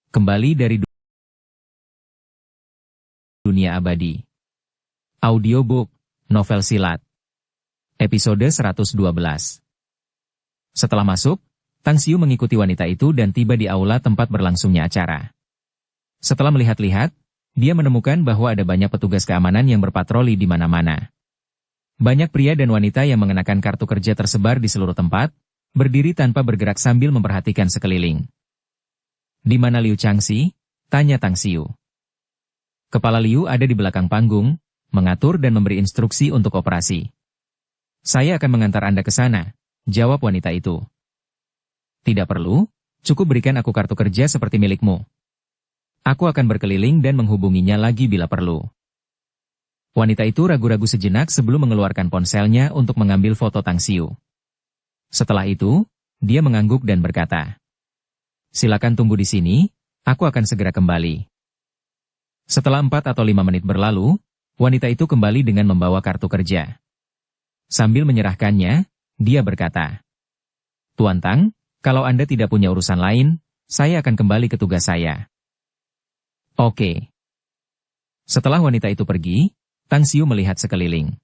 Kembali dari dunia abadi. Audiobook, novel silat. Episode 112. Setelah masuk, Tang Xiu mengikuti wanita itu dan tiba di aula tempat berlangsungnya acara. Setelah melihat-lihat, dia menemukan bahwa ada banyak petugas keamanan yang berpatroli di mana-mana. Banyak pria dan wanita yang mengenakan kartu kerja tersebar di seluruh tempat, berdiri tanpa bergerak sambil memperhatikan sekeliling. "Di mana Liu Changxi?" tanya Tang Xiu. Kepala Liu ada di belakang panggung, mengatur dan memberi instruksi untuk operasi. "Saya akan mengantar Anda ke sana," jawab wanita itu. "Tidak perlu, cukup berikan aku kartu kerja seperti milikmu. Aku akan berkeliling dan menghubunginya lagi bila perlu." Wanita itu ragu-ragu sejenak sebelum mengeluarkan ponselnya untuk mengambil foto Tang Xiu. Setelah itu, dia mengangguk dan berkata, "Silakan tunggu di sini, aku akan segera kembali." Setelah 4 atau 5 menit berlalu, wanita itu kembali dengan membawa kartu kerja. Sambil menyerahkannya, dia berkata, "Tuan Tang, kalau Anda tidak punya urusan lain, saya akan kembali ke tugas saya." "Oke." Setelah wanita itu pergi, Tang Xiu melihat sekeliling.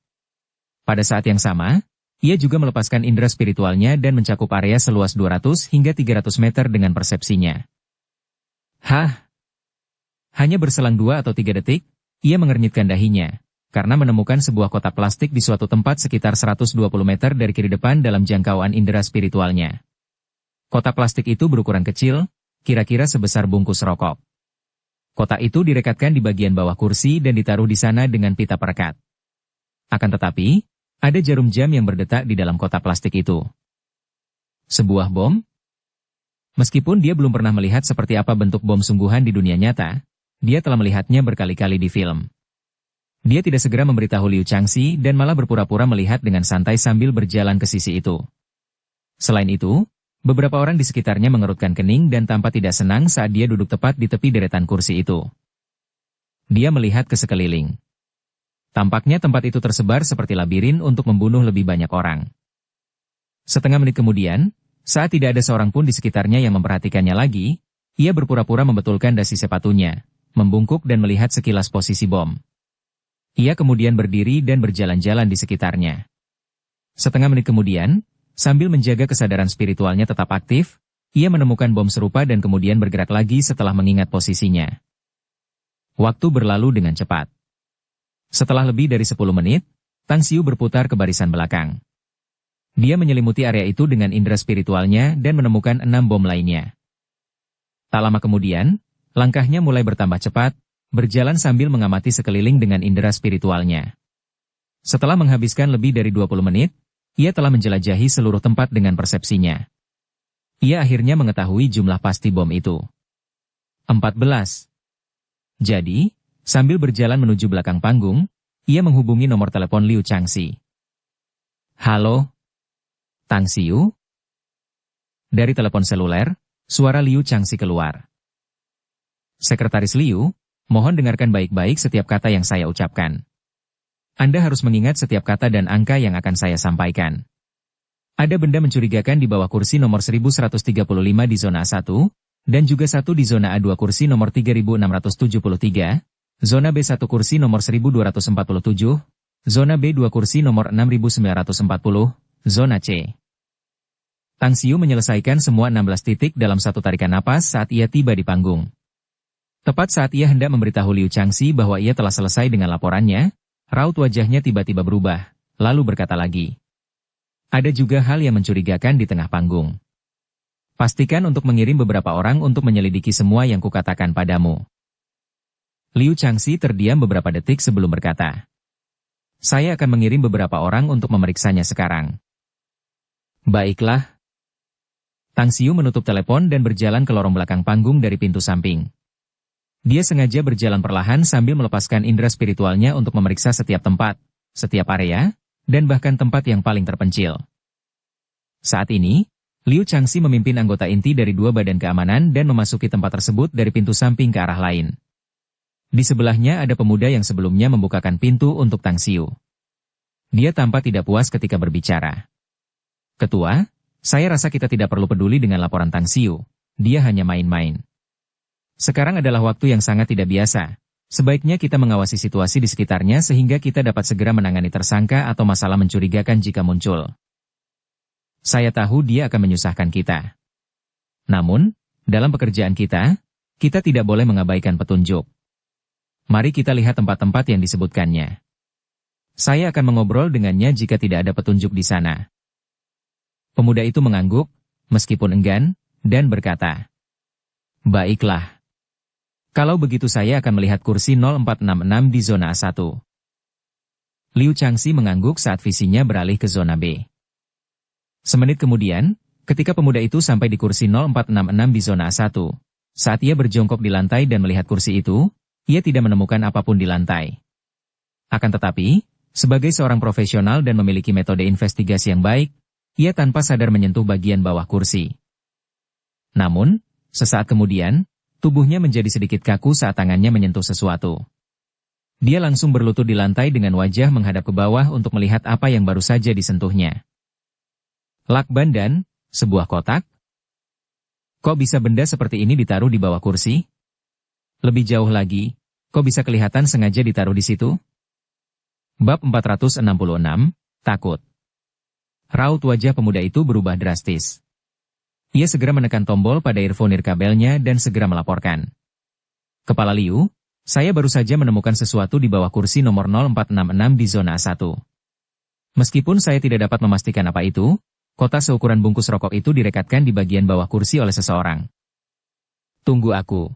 Pada saat yang sama, ia juga melepaskan indera spiritualnya dan mencakup area seluas 200 hingga 300 meter dengan persepsinya. Hanya berselang 2 atau 3 detik, ia mengernyitkan dahinya, karena menemukan sebuah kotak plastik di suatu tempat sekitar 120 meter dari kiri depan dalam jangkauan indera spiritualnya. Kotak plastik itu berukuran kecil, kira-kira sebesar bungkus rokok. Kotak itu direkatkan di bagian bawah kursi dan ditaruh di sana dengan pita perekat. Akan tetapi, ada jarum jam yang berdetak di dalam kotak plastik itu. Sebuah bom? Meskipun dia belum pernah melihat seperti apa bentuk bom sungguhan di dunia nyata, dia telah melihatnya berkali-kali di film. Dia tidak segera memberitahu Liu Changxi dan malah berpura-pura melihat dengan santai sambil berjalan ke sisi itu. Selain itu, beberapa orang di sekitarnya mengerutkan kening dan tampak tidak senang saat dia duduk tepat di tepi deretan kursi itu. Dia melihat ke sekeliling. Tampaknya tempat itu tersebar seperti labirin untuk membunuh lebih banyak orang. Setengah menit kemudian, saat tidak ada seorang pun di sekitarnya yang memperhatikannya lagi, ia berpura-pura membetulkan dasi sepatunya, membungkuk dan melihat sekilas posisi bom. Ia kemudian berdiri dan berjalan-jalan di sekitarnya. Setengah menit kemudian, sambil menjaga kesadaran spiritualnya tetap aktif, ia menemukan bom serupa dan kemudian bergerak lagi setelah mengingat posisinya. Waktu berlalu dengan cepat. Setelah lebih dari 10 menit, Tang Xiu berputar ke barisan belakang. Dia menyelimuti area itu dengan indera spiritualnya dan menemukan 6 bom lainnya. Tak lama kemudian, langkahnya mulai bertambah cepat, berjalan sambil mengamati sekeliling dengan indera spiritualnya. Setelah menghabiskan lebih dari 20 menit, ia telah menjelajahi seluruh tempat dengan persepsinya. Ia akhirnya mengetahui jumlah pasti bom itu. 14. Jadi, sambil berjalan menuju belakang panggung, ia menghubungi nomor telepon Liu Changxi. "Halo? Tang Xiu?" Dari telepon seluler, suara Liu Changxi keluar. "Sekretaris Liu, mohon dengarkan baik-baik setiap kata yang saya ucapkan. Anda harus mengingat setiap kata dan angka yang akan saya sampaikan. Ada benda mencurigakan di bawah kursi nomor 1135 di zona A1, dan juga satu di zona A2 kursi nomor 3673, zona B1 kursi nomor 1247, zona B2 kursi nomor 6940, zona C." Tang Xiu menyelesaikan semua 16 titik dalam satu tarikan napas saat ia tiba di panggung. Tepat saat ia hendak memberitahu Liu Changxi bahwa ia telah selesai dengan laporannya, raut wajahnya tiba-tiba berubah, lalu berkata lagi, "Ada juga hal yang mencurigakan di tengah panggung. Pastikan untuk mengirim beberapa orang untuk menyelidiki semua yang kukatakan padamu." Liu Changxi terdiam beberapa detik sebelum berkata, "Saya akan mengirim beberapa orang untuk memeriksanya sekarang." "Baiklah." Tang Xiu menutup telepon dan berjalan ke lorong belakang panggung dari pintu samping. Dia sengaja berjalan perlahan sambil melepaskan indera spiritualnya untuk memeriksa setiap tempat, setiap area, dan bahkan tempat yang paling terpencil. Saat ini, Liu Changxi memimpin anggota inti dari 2 badan keamanan dan memasuki tempat tersebut dari pintu samping ke arah lain. Di sebelahnya ada pemuda yang sebelumnya membukakan pintu untuk Tang Xiu. Dia tampak tidak puas ketika berbicara. "Ketua, saya rasa kita tidak perlu peduli dengan laporan Tang Xiu. Dia hanya main-main. Sekarang adalah waktu yang sangat tidak biasa. Sebaiknya kita mengawasi situasi di sekitarnya sehingga kita dapat segera menangani tersangka atau masalah mencurigakan jika muncul. Saya tahu dia akan menyusahkan kita. Namun, dalam pekerjaan kita tidak boleh mengabaikan petunjuk. Mari kita lihat tempat-tempat yang disebutkannya. Saya akan mengobrol dengannya jika tidak ada petunjuk di sana. Pemuda itu mengangguk, meskipun enggan, dan berkata, "Baiklah. Kalau begitu saya akan melihat kursi 0466 di zona A1. Liu Changxi mengangguk saat visinya beralih ke zona B. Semenit kemudian, ketika pemuda itu sampai di kursi 0466 di zona A1, saat ia berjongkok di lantai dan melihat kursi itu, ia tidak menemukan apapun di lantai. Akan tetapi, sebagai seorang profesional dan memiliki metode investigasi yang baik, ia tanpa sadar menyentuh bagian bawah kursi. Namun, sesaat kemudian, tubuhnya menjadi sedikit kaku saat tangannya menyentuh sesuatu. Dia langsung berlutut di lantai dengan wajah menghadap ke bawah untuk melihat apa yang baru saja disentuhnya. Lakban dan sebuah kotak? Kok bisa benda seperti ini ditaruh di bawah kursi? Lebih jauh lagi, kok bisa kelihatan sengaja ditaruh di situ? Bab 466, Takut. Raut wajah pemuda itu berubah drastis. Ia segera menekan tombol pada earphone nirkabelnya dan segera melaporkan. Kepala Liu, saya baru saja menemukan sesuatu di bawah kursi nomor 0466 di zona A1. Meskipun saya tidak dapat memastikan apa itu, kotak seukuran bungkus rokok itu direkatkan di bagian bawah kursi oleh seseorang. Tunggu aku.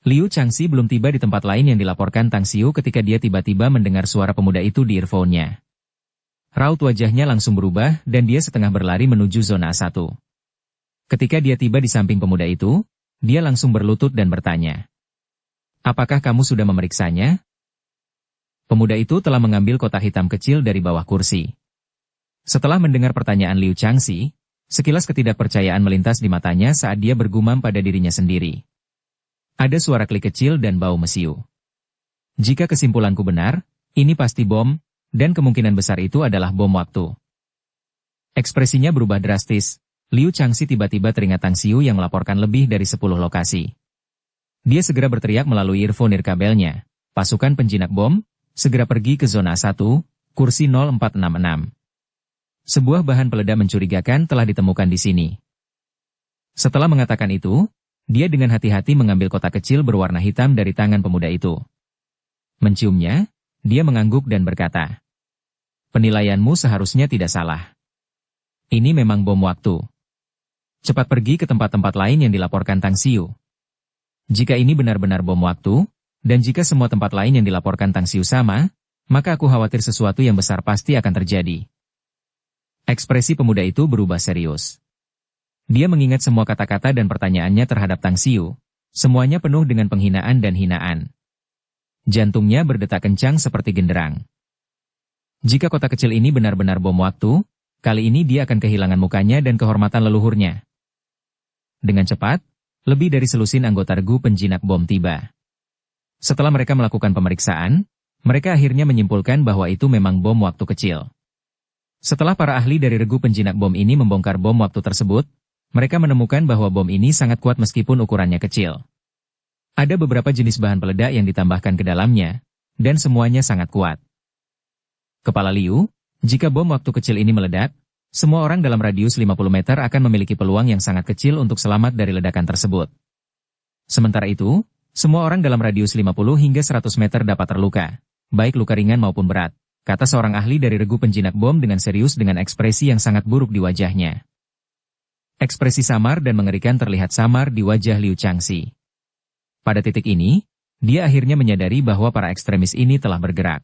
Liu Changxi belum tiba di tempat lain yang dilaporkan Tang Xiu ketika dia tiba-tiba mendengar suara pemuda itu di earphone-nya. Raut wajahnya langsung berubah dan dia setengah berlari menuju zona A1. Ketika dia tiba di samping pemuda itu, dia langsung berlutut dan bertanya, "Apakah kamu sudah memeriksanya?" Pemuda itu telah mengambil kotak hitam kecil dari bawah kursi. Setelah mendengar pertanyaan Liu Changxi, sekilas ketidakpercayaan melintas di matanya saat dia bergumam pada dirinya sendiri. Ada suara klik kecil dan bau mesiu. Jika kesimpulanku benar, ini pasti bom, dan kemungkinan besar itu adalah bom waktu. Ekspresinya berubah drastis. Liu Changxi tiba-tiba teringat Tang Xiu yang melaporkan lebih dari 10 lokasi. Dia segera berteriak melalui earphone nirkabelnya, "Pasukan penjinak bom, segera pergi ke zona 1, kursi 0466. Sebuah bahan peledak mencurigakan telah ditemukan di sini." Setelah mengatakan itu, dia dengan hati-hati mengambil kotak kecil berwarna hitam dari tangan pemuda itu. Menciumnya, dia mengangguk dan berkata, "Penilaianmu seharusnya tidak salah. Ini memang bom waktu. Cepat pergi ke tempat-tempat lain yang dilaporkan Tang Xiu. Jika ini benar-benar bom waktu, dan jika semua tempat lain yang dilaporkan Tang Xiu sama, maka aku khawatir sesuatu yang besar pasti akan terjadi." Ekspresi pemuda itu berubah serius. Dia mengingat semua kata-kata dan pertanyaannya terhadap Tang Xiu, semuanya penuh dengan penghinaan dan hinaan. Jantungnya berdetak kencang seperti genderang. Jika kotak kecil ini benar-benar bom waktu, kali ini dia akan kehilangan mukanya dan kehormatan leluhurnya. Dengan cepat, lebih dari selusin anggota regu penjinak bom tiba. Setelah mereka melakukan pemeriksaan, mereka akhirnya menyimpulkan bahwa itu memang bom waktu kecil. Setelah para ahli dari regu penjinak bom ini membongkar bom waktu tersebut, mereka menemukan bahwa bom ini sangat kuat meskipun ukurannya kecil. Ada beberapa jenis bahan peledak yang ditambahkan ke dalamnya, dan semuanya sangat kuat. Kepala Liu, jika bom waktu kecil ini meledak, semua orang dalam radius 50 meter akan memiliki peluang yang sangat kecil untuk selamat dari ledakan tersebut. Sementara itu, semua orang dalam radius 50 hingga 100 meter dapat terluka, baik luka ringan maupun berat, kata seorang ahli dari regu penjinak bom dengan serius dengan ekspresi yang sangat buruk di wajahnya. Ekspresi samar dan mengerikan terlihat samar di wajah Liu Changxi. Pada titik ini, dia akhirnya menyadari bahwa para ekstremis ini telah bergerak.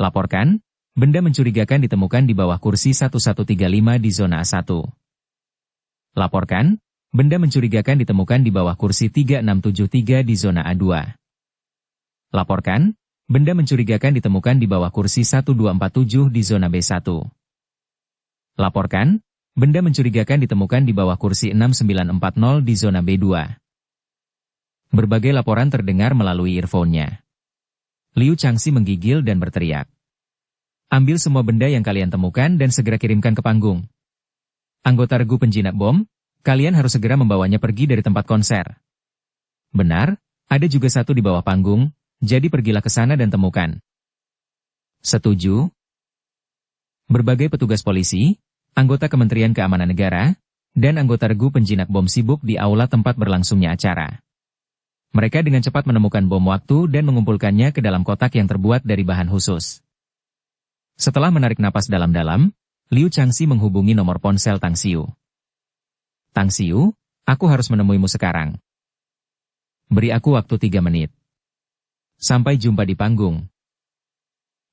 Laporkan, benda mencurigakan ditemukan di bawah kursi 1135 di zona A1. Laporkan, benda mencurigakan ditemukan di bawah kursi 3673 di zona A2. Laporkan, benda mencurigakan ditemukan di bawah kursi 1247 di zona B1. Laporkan, benda mencurigakan ditemukan di bawah kursi 6940 di zona B2. Berbagai laporan terdengar melalui earphone-nya. Liu Changxi menggigil dan berteriak, "Ambil semua benda yang kalian temukan dan segera kirimkan ke panggung. Anggota regu penjinak bom, kalian harus segera membawanya pergi dari tempat konser. Benar, ada juga satu di bawah panggung, jadi pergilah ke sana dan temukan. Setuju? Berbagai petugas polisi, anggota Kementerian Keamanan Negara, dan anggota regu penjinak bom sibuk di aula tempat berlangsungnya acara. Mereka dengan cepat menemukan bom waktu dan mengumpulkannya ke dalam kotak yang terbuat dari bahan khusus. Setelah menarik napas dalam-dalam, Liu Changxi menghubungi nomor ponsel Tang Xiu. Tang Xiu, aku harus menemuimu sekarang. Beri aku waktu 3 menit. Sampai jumpa di panggung.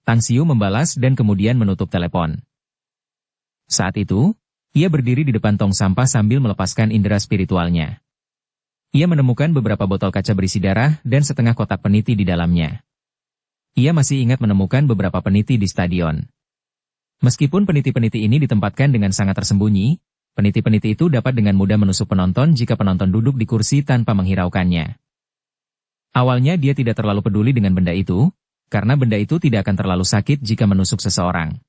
Tang Xiu membalas dan kemudian menutup telepon. Saat itu, ia berdiri di depan tong sampah sambil melepaskan indera spiritualnya. Ia menemukan beberapa botol kaca berisi darah dan setengah kotak peniti di dalamnya. Ia masih ingat menemukan beberapa peniti di stadion. Meskipun peniti-peniti ini ditempatkan dengan sangat tersembunyi, peniti-peniti itu dapat dengan mudah menusuk penonton jika penonton duduk di kursi tanpa menghiraukannya. Awalnya dia tidak terlalu peduli dengan benda itu, karena benda itu tidak akan terlalu sakit jika menusuk seseorang.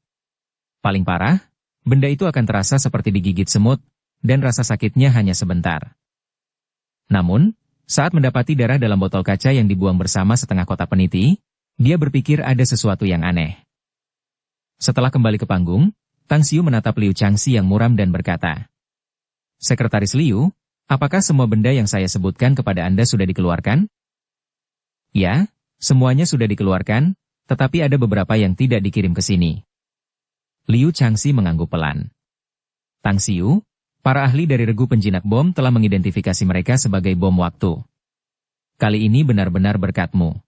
Paling parah, benda itu akan terasa seperti digigit semut, dan rasa sakitnya hanya sebentar. Namun, saat mendapati darah dalam botol kaca yang dibuang bersama setengah kotak peniti, dia berpikir ada sesuatu yang aneh. Setelah kembali ke panggung, Tang Xiu menatap Liu Changxi yang muram dan berkata, "Sekretaris Liu, apakah semua benda yang saya sebutkan kepada Anda sudah dikeluarkan?" "Ya, semuanya sudah dikeluarkan, tetapi ada beberapa yang tidak dikirim ke sini." Liu Changxi mengangguk pelan. "Tang Xiu, para ahli dari regu penjinak bom telah mengidentifikasi mereka sebagai bom waktu. Kali ini benar-benar berkatmu.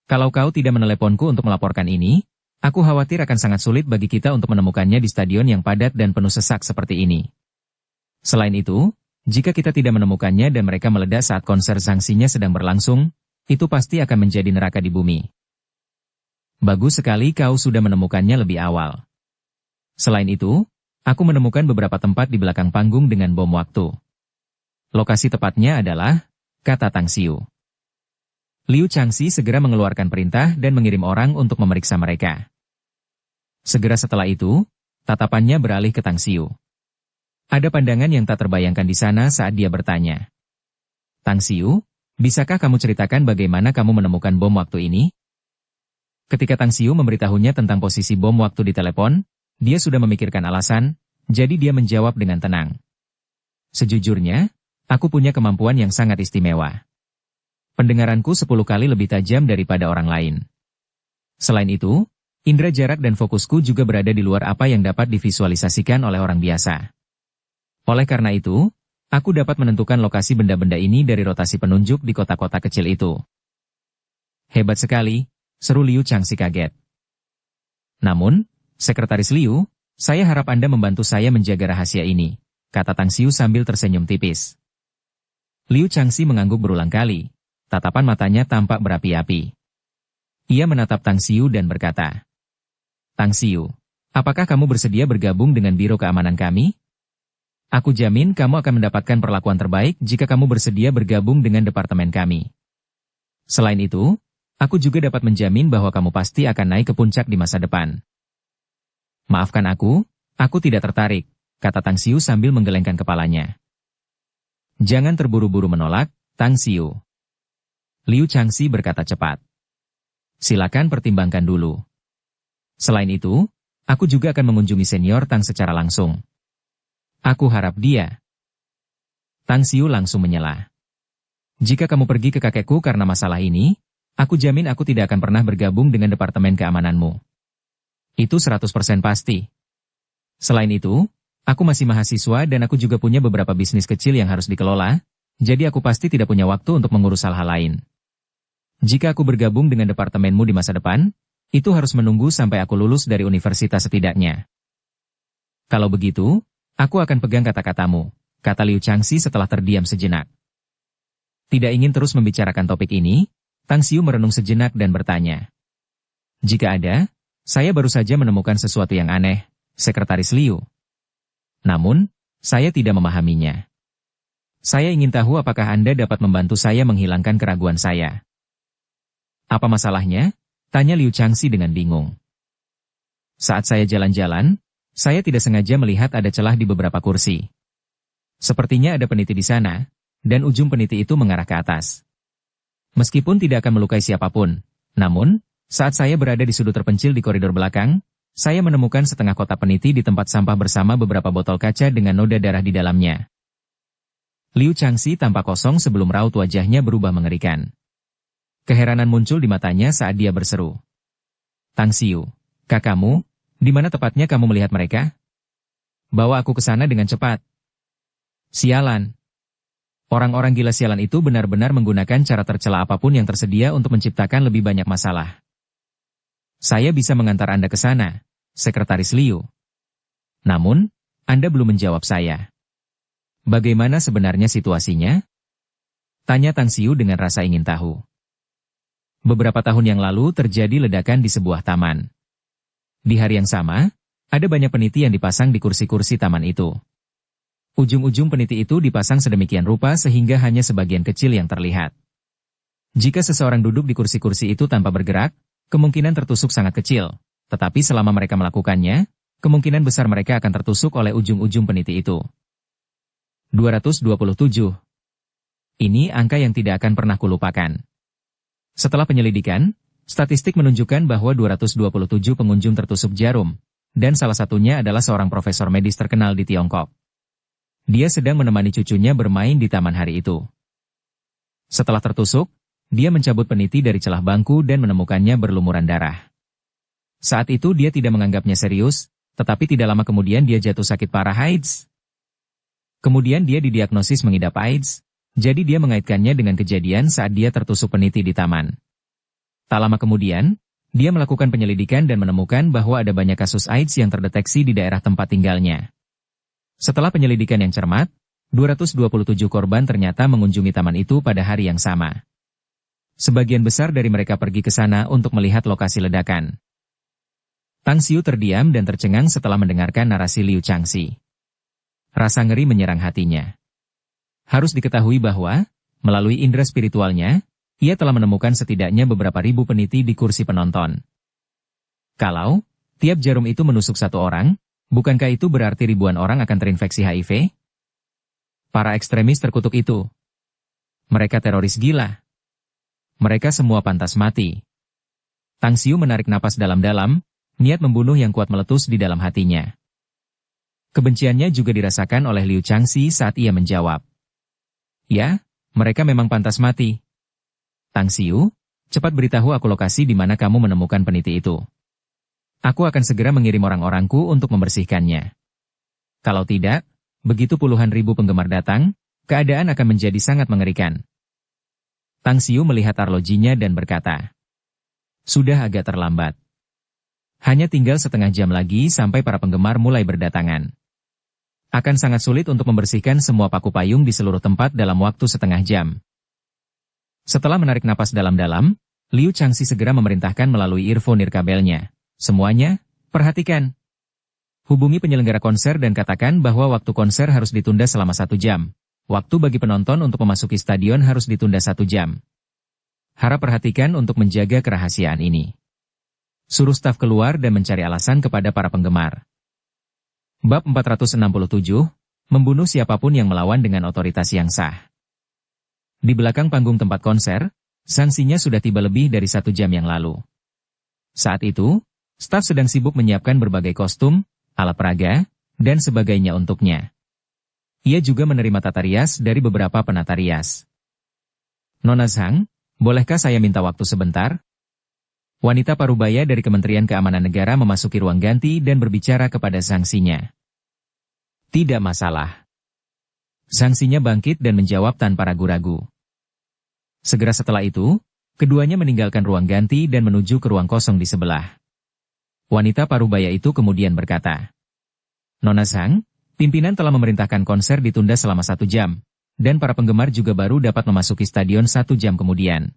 Kalau kau tidak meneleponku untuk melaporkan ini, aku khawatir akan sangat sulit bagi kita untuk menemukannya di stadion yang padat dan penuh sesak seperti ini. Selain itu, jika kita tidak menemukannya dan mereka meledak saat konser sanksinya sedang berlangsung, itu pasti akan menjadi neraka di bumi. Bagus sekali kau sudah menemukannya lebih awal. Selain itu, aku menemukan beberapa tempat di belakang panggung dengan bom waktu. Lokasi tepatnya adalah," kata Tang Xiu. Liu Changxi segera mengeluarkan perintah dan mengirim orang untuk memeriksa mereka. Segera setelah itu, tatapannya beralih ke Tang Xiu. Ada pandangan yang tak terbayangkan di sana saat dia bertanya. "Tang Xiu, bisakah kamu ceritakan bagaimana kamu menemukan bom waktu ini?" Ketika Tang Xiu memberitahunya tentang posisi bom waktu di telepon, dia sudah memikirkan alasan, jadi dia menjawab dengan tenang. "Sejujurnya, aku punya kemampuan yang sangat istimewa. Pendengaranku 10 kali lebih tajam daripada orang lain. Selain itu, indera jarak dan fokusku juga berada di luar apa yang dapat divisualisasikan oleh orang biasa. Oleh karena itu, aku dapat menentukan lokasi benda-benda ini dari rotasi penunjuk di kotak-kotak kecil itu." "Hebat sekali," seru Liu Changxi kaget. "Namun, Sekretaris Liu, saya harap Anda membantu saya menjaga rahasia ini," kata Tang Xiu sambil tersenyum tipis. Liu Changxi mengangguk berulang kali. Tatapan matanya tampak berapi-api. Ia menatap Tang Xiu dan berkata, "Tang Xiu, apakah kamu bersedia bergabung dengan Biro Keamanan kami? Aku jamin kamu akan mendapatkan perlakuan terbaik jika kamu bersedia bergabung dengan departemen kami. Selain itu, aku juga dapat menjamin bahwa kamu pasti akan naik ke puncak di masa depan." "Maafkan aku tidak tertarik," kata Tang Xiu sambil menggelengkan kepalanya. "Jangan terburu-buru menolak, Tang Xiu." Liu Changxi berkata cepat. "Silakan pertimbangkan dulu. Selain itu, aku juga akan mengunjungi senior Tang secara langsung. Aku harap dia..." Tang Xiu langsung menyela. "Jika kamu pergi ke kakekku karena masalah ini, aku jamin aku tidak akan pernah bergabung dengan departemen keamananmu. Itu 100% pasti. Selain itu, aku masih mahasiswa dan aku juga punya beberapa bisnis kecil yang harus dikelola, jadi aku pasti tidak punya waktu untuk mengurus hal-hal lain. Jika aku bergabung dengan departemenmu di masa depan, itu harus menunggu sampai aku lulus dari universitas setidaknya." "Kalau begitu, aku akan pegang kata-katamu," kata Liu Changxi setelah terdiam sejenak. Tidak ingin terus membicarakan topik ini, Tang Xiu merenung sejenak dan bertanya, "Jika ada, saya baru saja menemukan sesuatu yang aneh, Sekretaris Liu. Namun, saya tidak memahaminya. Saya ingin tahu apakah Anda dapat membantu saya menghilangkan keraguan saya." "Apa masalahnya?" tanya Liu Changxi dengan bingung. "Saat saya jalan-jalan, saya tidak sengaja melihat ada celah di beberapa kursi. Sepertinya ada peniti di sana, dan ujung peniti itu mengarah ke atas. Meskipun tidak akan melukai siapapun, namun, saat saya berada di sudut terpencil di koridor belakang, saya menemukan setengah kotak peniti di tempat sampah bersama beberapa botol kaca dengan noda darah di dalamnya. Liu Changxi tampak kosong sebelum raut wajahnya berubah mengerikan. Keheranan muncul di matanya saat dia berseru. Tang Xiu, kakakmu, di mana tepatnya kamu melihat mereka? Bawa aku ke sana dengan cepat. Sialan. Orang-orang gila sialan itu benar-benar menggunakan cara tercela apapun yang tersedia untuk menciptakan lebih banyak masalah. Saya bisa mengantar Anda ke sana, Sekretaris Liu. Namun, Anda belum menjawab saya. Bagaimana sebenarnya situasinya? Tanya Tang Xiu dengan rasa ingin tahu. Beberapa tahun yang lalu terjadi ledakan di sebuah taman. Di hari yang sama, ada banyak peniti yang dipasang di kursi-kursi taman itu. Ujung-ujung peniti itu dipasang sedemikian rupa sehingga hanya sebagian kecil yang terlihat. Jika seseorang duduk di kursi-kursi itu tanpa bergerak, kemungkinan tertusuk sangat kecil, tetapi selama mereka melakukannya, kemungkinan besar mereka akan tertusuk oleh ujung-ujung peniti itu. 227. Ini angka yang tidak akan pernah kulupakan. Setelah penyelidikan, statistik menunjukkan bahwa 227 pengunjung tertusuk jarum, dan salah satunya adalah seorang profesor medis terkenal di Tiongkok. Dia sedang menemani cucunya bermain di taman hari itu. Setelah tertusuk, dia mencabut peniti dari celah bangku dan menemukannya berlumuran darah. Saat itu dia tidak menganggapnya serius, tetapi tidak lama kemudian dia jatuh sakit parah AIDS. Kemudian dia didiagnosis mengidap AIDS, jadi dia mengaitkannya dengan kejadian saat dia tertusuk peniti di taman. Tak lama kemudian, dia melakukan penyelidikan dan menemukan bahwa ada banyak kasus AIDS yang terdeteksi di daerah tempat tinggalnya. Setelah penyelidikan yang cermat, 227 korban ternyata mengunjungi taman itu pada hari yang sama. Sebagian besar dari mereka pergi ke sana untuk melihat lokasi ledakan. Tang Xiu terdiam dan tercengang setelah mendengarkan narasi Liu Changxi. Rasa ngeri menyerang hatinya. Harus diketahui bahwa, melalui indera spiritualnya, ia telah menemukan setidaknya beberapa ribu peniti di kursi penonton. Kalau tiap jarum itu menusuk satu orang, bukankah itu berarti ribuan orang akan terinfeksi HIV? Para ekstremis terkutuk itu. Mereka teroris gila. Mereka semua pantas mati. Tang Xiu menarik napas dalam-dalam, niat membunuh yang kuat meletus di dalam hatinya. Kebenciannya juga dirasakan oleh Liu Changxi saat ia menjawab. Ya, mereka memang pantas mati. Tang Xiu, cepat beritahu aku lokasi di mana kamu menemukan peniti itu. Aku akan segera mengirim orang-orangku untuk membersihkannya. Kalau tidak, begitu puluhan ribu penggemar datang, keadaan akan menjadi sangat mengerikan. Tang Xiu melihat arlojinya dan berkata, sudah agak terlambat. Hanya tinggal setengah jam lagi sampai para penggemar mulai berdatangan. Akan sangat sulit untuk membersihkan semua paku payung di seluruh tempat dalam waktu setengah jam. Setelah menarik napas dalam-dalam, Liu Changxi segera memerintahkan melalui earphone nirkabelnya. Semuanya, perhatikan. Hubungi penyelenggara konser dan katakan bahwa waktu konser harus ditunda selama 1 jam. Waktu bagi penonton untuk memasuki stadion harus ditunda 1 jam. Harap perhatikan untuk menjaga kerahasiaan ini. Suruh staf keluar dan mencari alasan kepada para penggemar. Bab 467, membunuh siapapun yang melawan dengan otoritas yang sah. Di belakang panggung tempat konser, sanksinya sudah tiba lebih dari 1 jam yang lalu. Saat itu, staf sedang sibuk menyiapkan berbagai kostum, alat peraga, dan sebagainya untuknya. Ia juga menerima tata rias dari beberapa penata rias. Nona Zhang, bolehkah saya minta waktu sebentar? Wanita parubaya dari Kementerian Keamanan Negara memasuki ruang ganti dan berbicara kepada Zhangxinya. Tidak masalah. Zhangxinya bangkit dan menjawab tanpa ragu-ragu. Segera setelah itu, keduanya meninggalkan ruang ganti dan menuju ke ruang kosong di sebelah. Wanita parubaya itu kemudian berkata, Nona Zhang, pimpinan telah memerintahkan konser ditunda selama 1 jam, dan para penggemar juga baru dapat memasuki stadion 1 jam kemudian.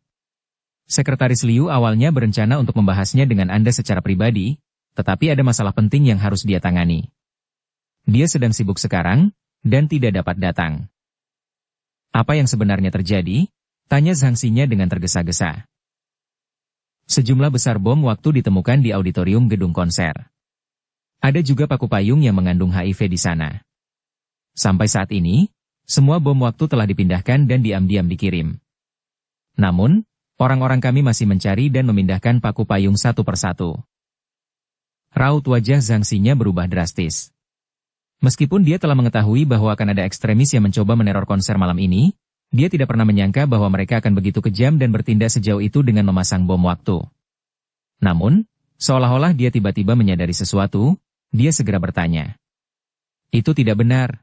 Sekretaris Liu awalnya berencana untuk membahasnya dengan Anda secara pribadi, tetapi ada masalah penting yang harus dia tangani. Dia sedang sibuk sekarang, dan tidak dapat datang. Apa yang sebenarnya terjadi? Tanya Zhangxinya dengan tergesa-gesa. Sejumlah besar bom waktu ditemukan di auditorium gedung konser. Ada juga paku payung yang mengandung HIV di sana. Sampai saat ini, semua bom waktu telah dipindahkan dan diam-diam dikirim. Namun, orang-orang kami masih mencari dan memindahkan paku payung satu persatu. Raut wajah Zhang Xinya berubah drastis. Meskipun dia telah mengetahui bahwa akan ada ekstremis yang mencoba meneror konser malam ini, dia tidak pernah menyangka bahwa mereka akan begitu kejam dan bertindak sejauh itu dengan memasang bom waktu. Namun, seolah-olah dia tiba-tiba menyadari sesuatu, dia segera bertanya. Itu tidak benar.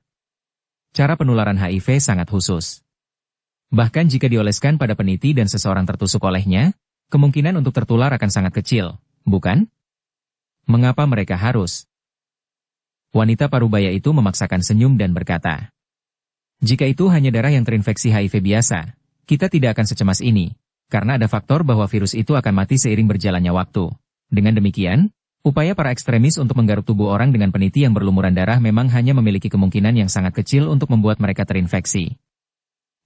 Cara penularan HIV sangat khusus. Bahkan jika dioleskan pada peniti dan seseorang tertusuk olehnya, kemungkinan untuk tertular akan sangat kecil, bukan? Mengapa mereka harus? Wanita parubaya itu memaksakan senyum dan berkata, jika itu hanya darah yang terinfeksi HIV biasa, kita tidak akan secemas ini, karena ada faktor bahwa virus itu akan mati seiring berjalannya waktu. Dengan demikian, upaya para ekstremis untuk menggaruk tubuh orang dengan peniti yang berlumuran darah memang hanya memiliki kemungkinan yang sangat kecil untuk membuat mereka terinfeksi.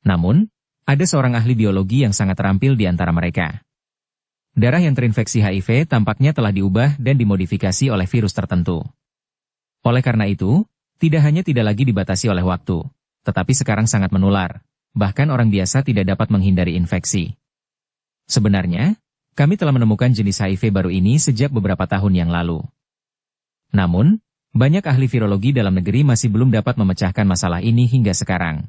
Namun, ada seorang ahli biologi yang sangat terampil di antara mereka. Darah yang terinfeksi HIV tampaknya telah diubah dan dimodifikasi oleh virus tertentu. Oleh karena itu, tidak hanya tidak lagi dibatasi oleh waktu, tetapi sekarang sangat menular, bahkan orang biasa tidak dapat menghindari infeksi. Sebenarnya, kami telah menemukan jenis HIV baru ini sejak beberapa tahun yang lalu. Namun, banyak ahli virologi dalam negeri masih belum dapat memecahkan masalah ini hingga sekarang.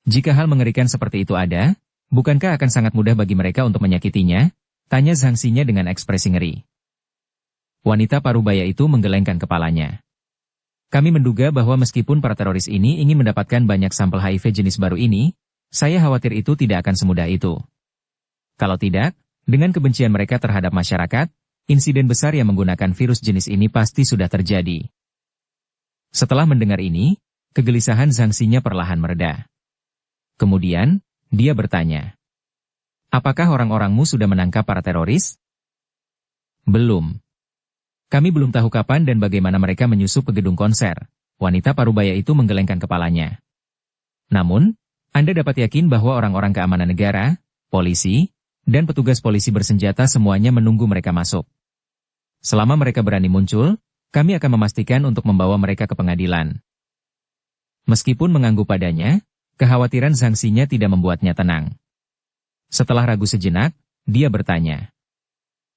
Jika hal mengerikan seperti itu ada, bukankah akan sangat mudah bagi mereka untuk menyakitinya? Tanya Zhang Xinya dengan ekspresi ngeri. Wanita parubaya itu menggelengkan kepalanya. Kami menduga bahwa meskipun para teroris ini ingin mendapatkan banyak sampel HIV jenis baru ini, saya khawatir itu tidak akan semudah itu. Kalau tidak, dengan kebencian mereka terhadap masyarakat, insiden besar yang menggunakan virus jenis ini pasti sudah terjadi. Setelah mendengar ini, kegelisahan Zhang Xinya perlahan mereda. Kemudian, dia bertanya, apakah orang-orangmu sudah menangkap para teroris? Belum. Kami belum tahu kapan dan bagaimana mereka menyusup ke gedung konser. Wanita parubaya itu menggelengkan kepalanya. Namun, Anda dapat yakin bahwa orang-orang keamanan negara, polisi, dan petugas polisi bersenjata semuanya menunggu mereka masuk. Selama mereka berani muncul, kami akan memastikan untuk membawa mereka ke pengadilan. Meskipun mengangguk padanya, kekhawatiran Zhang Xinya tidak membuatnya tenang. Setelah ragu sejenak, dia bertanya,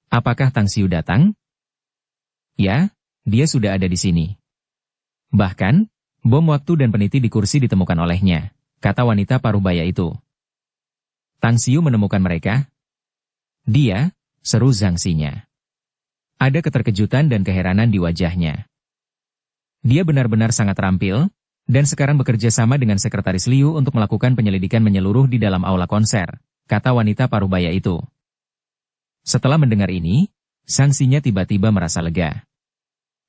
apakah Tang Xiu datang? Ya, dia sudah ada di sini. Bahkan, bom waktu dan peniti di kursi ditemukan olehnya, kata wanita parubaya itu. Tang Xiu menemukan mereka? Dia, seru Zhang Xinya. Ada keterkejutan dan keheranan di wajahnya. Dia benar-benar sangat terampil, dan sekarang bekerja sama dengan Sekretaris Liu untuk melakukan penyelidikan menyeluruh di dalam aula konser, kata wanita parubaya itu. Setelah mendengar ini, Zhang Xinya tiba-tiba merasa lega.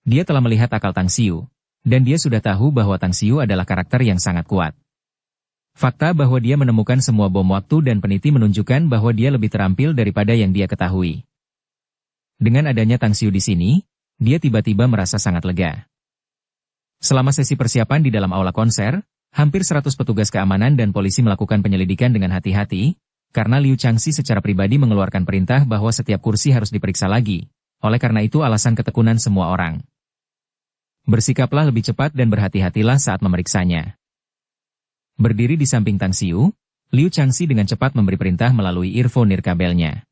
Dia telah melihat akal Tang Xiu, dan dia sudah tahu bahwa Tang Xiu adalah karakter yang sangat kuat. Fakta bahwa dia menemukan semua bom waktu dan peniti menunjukkan bahwa dia lebih terampil daripada yang dia ketahui. Dengan adanya Tang Xiu di sini, dia tiba-tiba merasa sangat lega. Selama sesi persiapan di dalam aula konser, hampir 100 petugas keamanan dan polisi melakukan penyelidikan dengan hati-hati, karena Liu Changxi secara pribadi mengeluarkan perintah bahwa setiap kursi harus diperiksa lagi. Oleh karena itu alasan ketekunan semua orang. Bersikaplah lebih cepat dan berhati-hatilah saat memeriksanya. Berdiri di samping Tang Xiu, Liu Changxi dengan cepat memberi perintah melalui earphone nirkabelnya.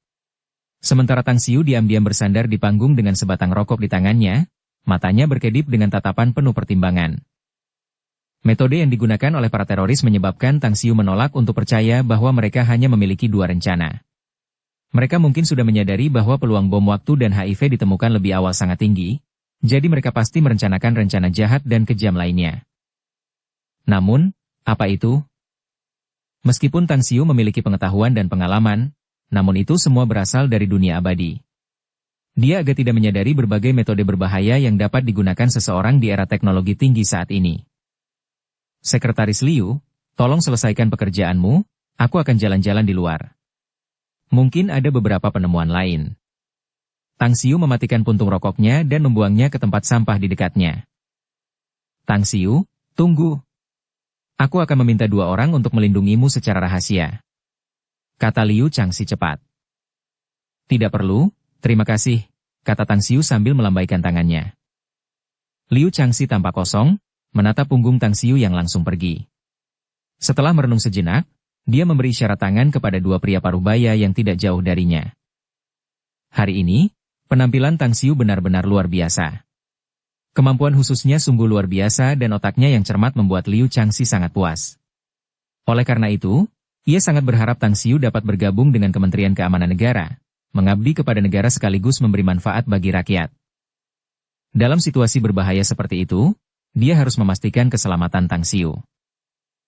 Sementara Tang Xiu diam-diam bersandar di panggung dengan sebatang rokok di tangannya, matanya berkedip dengan tatapan penuh pertimbangan. Metode yang digunakan oleh para teroris menyebabkan Tang Xiu menolak untuk percaya bahwa mereka hanya memiliki dua rencana. Mereka mungkin sudah menyadari bahwa peluang bom waktu dan HIV ditemukan lebih awal sangat tinggi, jadi mereka pasti merencanakan rencana jahat dan kejam lainnya. Namun, apa itu? Meskipun Tang Xiu memiliki pengetahuan dan pengalaman, namun itu semua berasal dari dunia abadi. Dia agak tidak menyadari berbagai metode berbahaya yang dapat digunakan seseorang di era teknologi tinggi saat ini. Sekretaris Liu, tolong selesaikan pekerjaanmu, aku akan jalan-jalan di luar. Mungkin ada beberapa penemuan lain. Tang Xiu mematikan puntung rokoknya dan membuangnya ke tempat sampah di dekatnya. Tang Xiu, tunggu. Aku akan meminta 2 orang untuk melindungimu secara rahasia. Kata Liu Changxi cepat. Tidak perlu, terima kasih, kata Tang Xiu sambil melambaikan tangannya. Liu Changxi tampak kosong, menatap punggung Tang Xiu yang langsung pergi. Setelah merenung sejenak, dia memberi isyarat tangan kepada dua pria parubaya yang tidak jauh darinya. Hari ini, penampilan Tang Xiu benar-benar luar biasa. Kemampuan khususnya sungguh luar biasa dan otaknya yang cermat membuat Liu Changxi sangat puas. Oleh karena itu, ia sangat berharap Tang Xiu dapat bergabung dengan Kementerian Keamanan Negara, mengabdi kepada negara sekaligus memberi manfaat bagi rakyat. Dalam situasi berbahaya seperti itu, dia harus memastikan keselamatan Tang Xiu.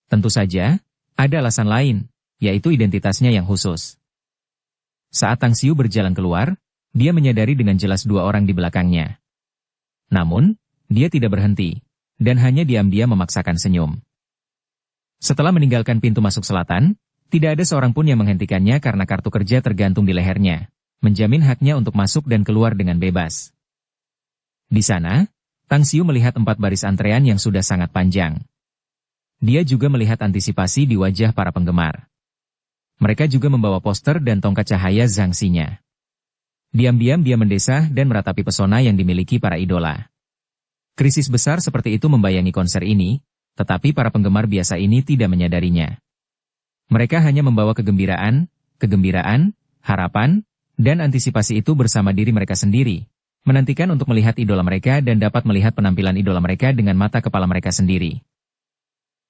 Tentu saja, ada alasan lain, yaitu identitasnya yang khusus. Saat Tang Xiu berjalan keluar, dia menyadari dengan jelas dua orang di belakangnya. Namun, dia tidak berhenti, dan hanya diam-diam memaksakan senyum. Setelah meninggalkan pintu masuk selatan, tidak ada seorang pun yang menghentikannya karena kartu kerja tergantung di lehernya, menjamin haknya untuk masuk dan keluar dengan bebas. Di sana, Tang Xiu melihat 4 baris antrean yang sudah sangat panjang. Dia juga melihat antisipasi di wajah para penggemar. Mereka juga membawa poster dan tongkat cahaya Zhangxi-nya. Diam-diam dia mendesah dan meratapi pesona yang dimiliki para idola. Krisis besar seperti itu membayangi konser ini, tetapi para penggemar biasa ini tidak menyadarinya. Mereka hanya membawa kegembiraan, harapan, dan antisipasi itu bersama diri mereka sendiri, menantikan untuk melihat idola mereka dan dapat melihat penampilan idola mereka dengan mata kepala mereka sendiri.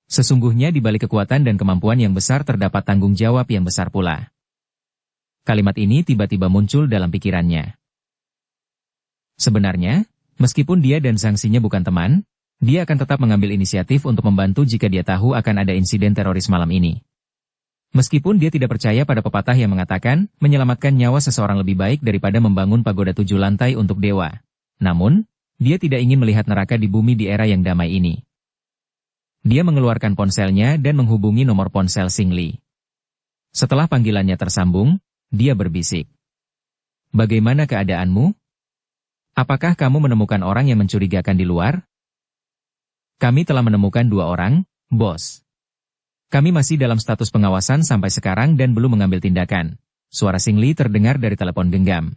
Sesungguhnya di balik kekuatan dan kemampuan yang besar terdapat tanggung jawab yang besar pula. Kalimat ini tiba-tiba muncul dalam pikirannya. Sebenarnya, meskipun dia dan Zhangxi-nya bukan teman, dia akan tetap mengambil inisiatif untuk membantu jika dia tahu akan ada insiden teroris malam ini. Meskipun dia tidak percaya pada pepatah yang mengatakan, menyelamatkan nyawa seseorang lebih baik daripada membangun pagoda 7 lantai untuk dewa. Namun, dia tidak ingin melihat neraka di bumi di era yang damai ini. Dia mengeluarkan ponselnya dan menghubungi nomor ponsel Xing Li. Setelah panggilannya tersambung, dia berbisik. Bagaimana keadaanmu? Apakah kamu menemukan orang yang mencurigakan di luar? Kami telah menemukan 2 orang, bos. Kami masih dalam status pengawasan sampai sekarang dan belum mengambil tindakan. Suara Xing Li terdengar dari telepon genggam.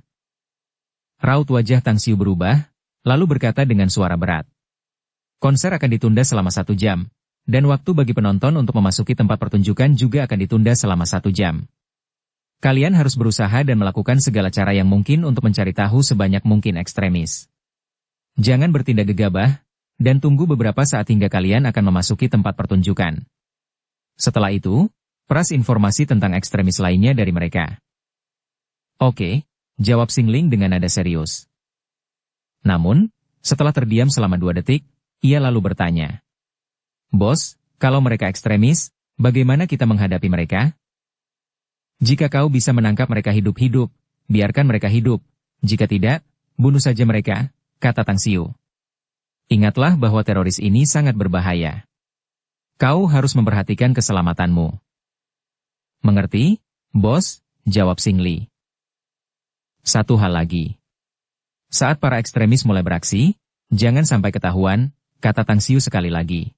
Raut wajah Tang Xiu berubah, lalu berkata dengan suara berat. Konser akan ditunda selama 1 jam, dan waktu bagi penonton untuk memasuki tempat pertunjukan juga akan ditunda selama 1 jam. Kalian harus berusaha dan melakukan segala cara yang mungkin untuk mencari tahu sebanyak mungkin ekstremis. Jangan bertindak gegabah, dan tunggu beberapa saat hingga kalian akan memasuki tempat pertunjukan. Setelah itu, peras informasi tentang ekstremis lainnya dari mereka. Oke, jawab Xing Ling dengan nada serius. Namun, setelah terdiam selama 2 detik, ia lalu bertanya. Bos, kalau mereka ekstremis, bagaimana kita menghadapi mereka? Jika kau bisa menangkap mereka hidup-hidup, biarkan mereka hidup. Jika tidak, bunuh saja mereka, kata Tang Xiu. Ingatlah bahwa teroris ini sangat berbahaya. Kau harus memperhatikan keselamatanmu. Mengerti, bos? Jawab Xing Li. Satu hal lagi. Saat para ekstremis mulai beraksi, jangan sampai ketahuan, kata Tang Xiu sekali lagi.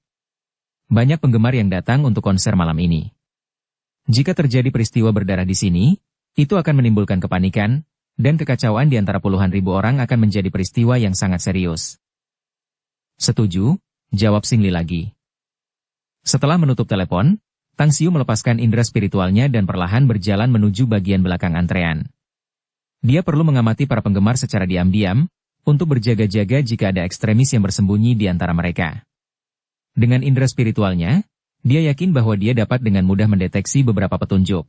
Banyak penggemar yang datang untuk konser malam ini. Jika terjadi peristiwa berdarah di sini, itu akan menimbulkan kepanikan, dan kekacauan di antara puluhan ribu orang akan menjadi peristiwa yang sangat serius. Setuju, jawab Xing Li lagi. Setelah menutup telepon, Tang Xiu melepaskan indera spiritualnya dan perlahan berjalan menuju bagian belakang antrean. Dia perlu mengamati para penggemar secara diam-diam, untuk berjaga-jaga jika ada ekstremis yang bersembunyi di antara mereka. Dengan indera spiritualnya, dia yakin bahwa dia dapat dengan mudah mendeteksi beberapa petunjuk.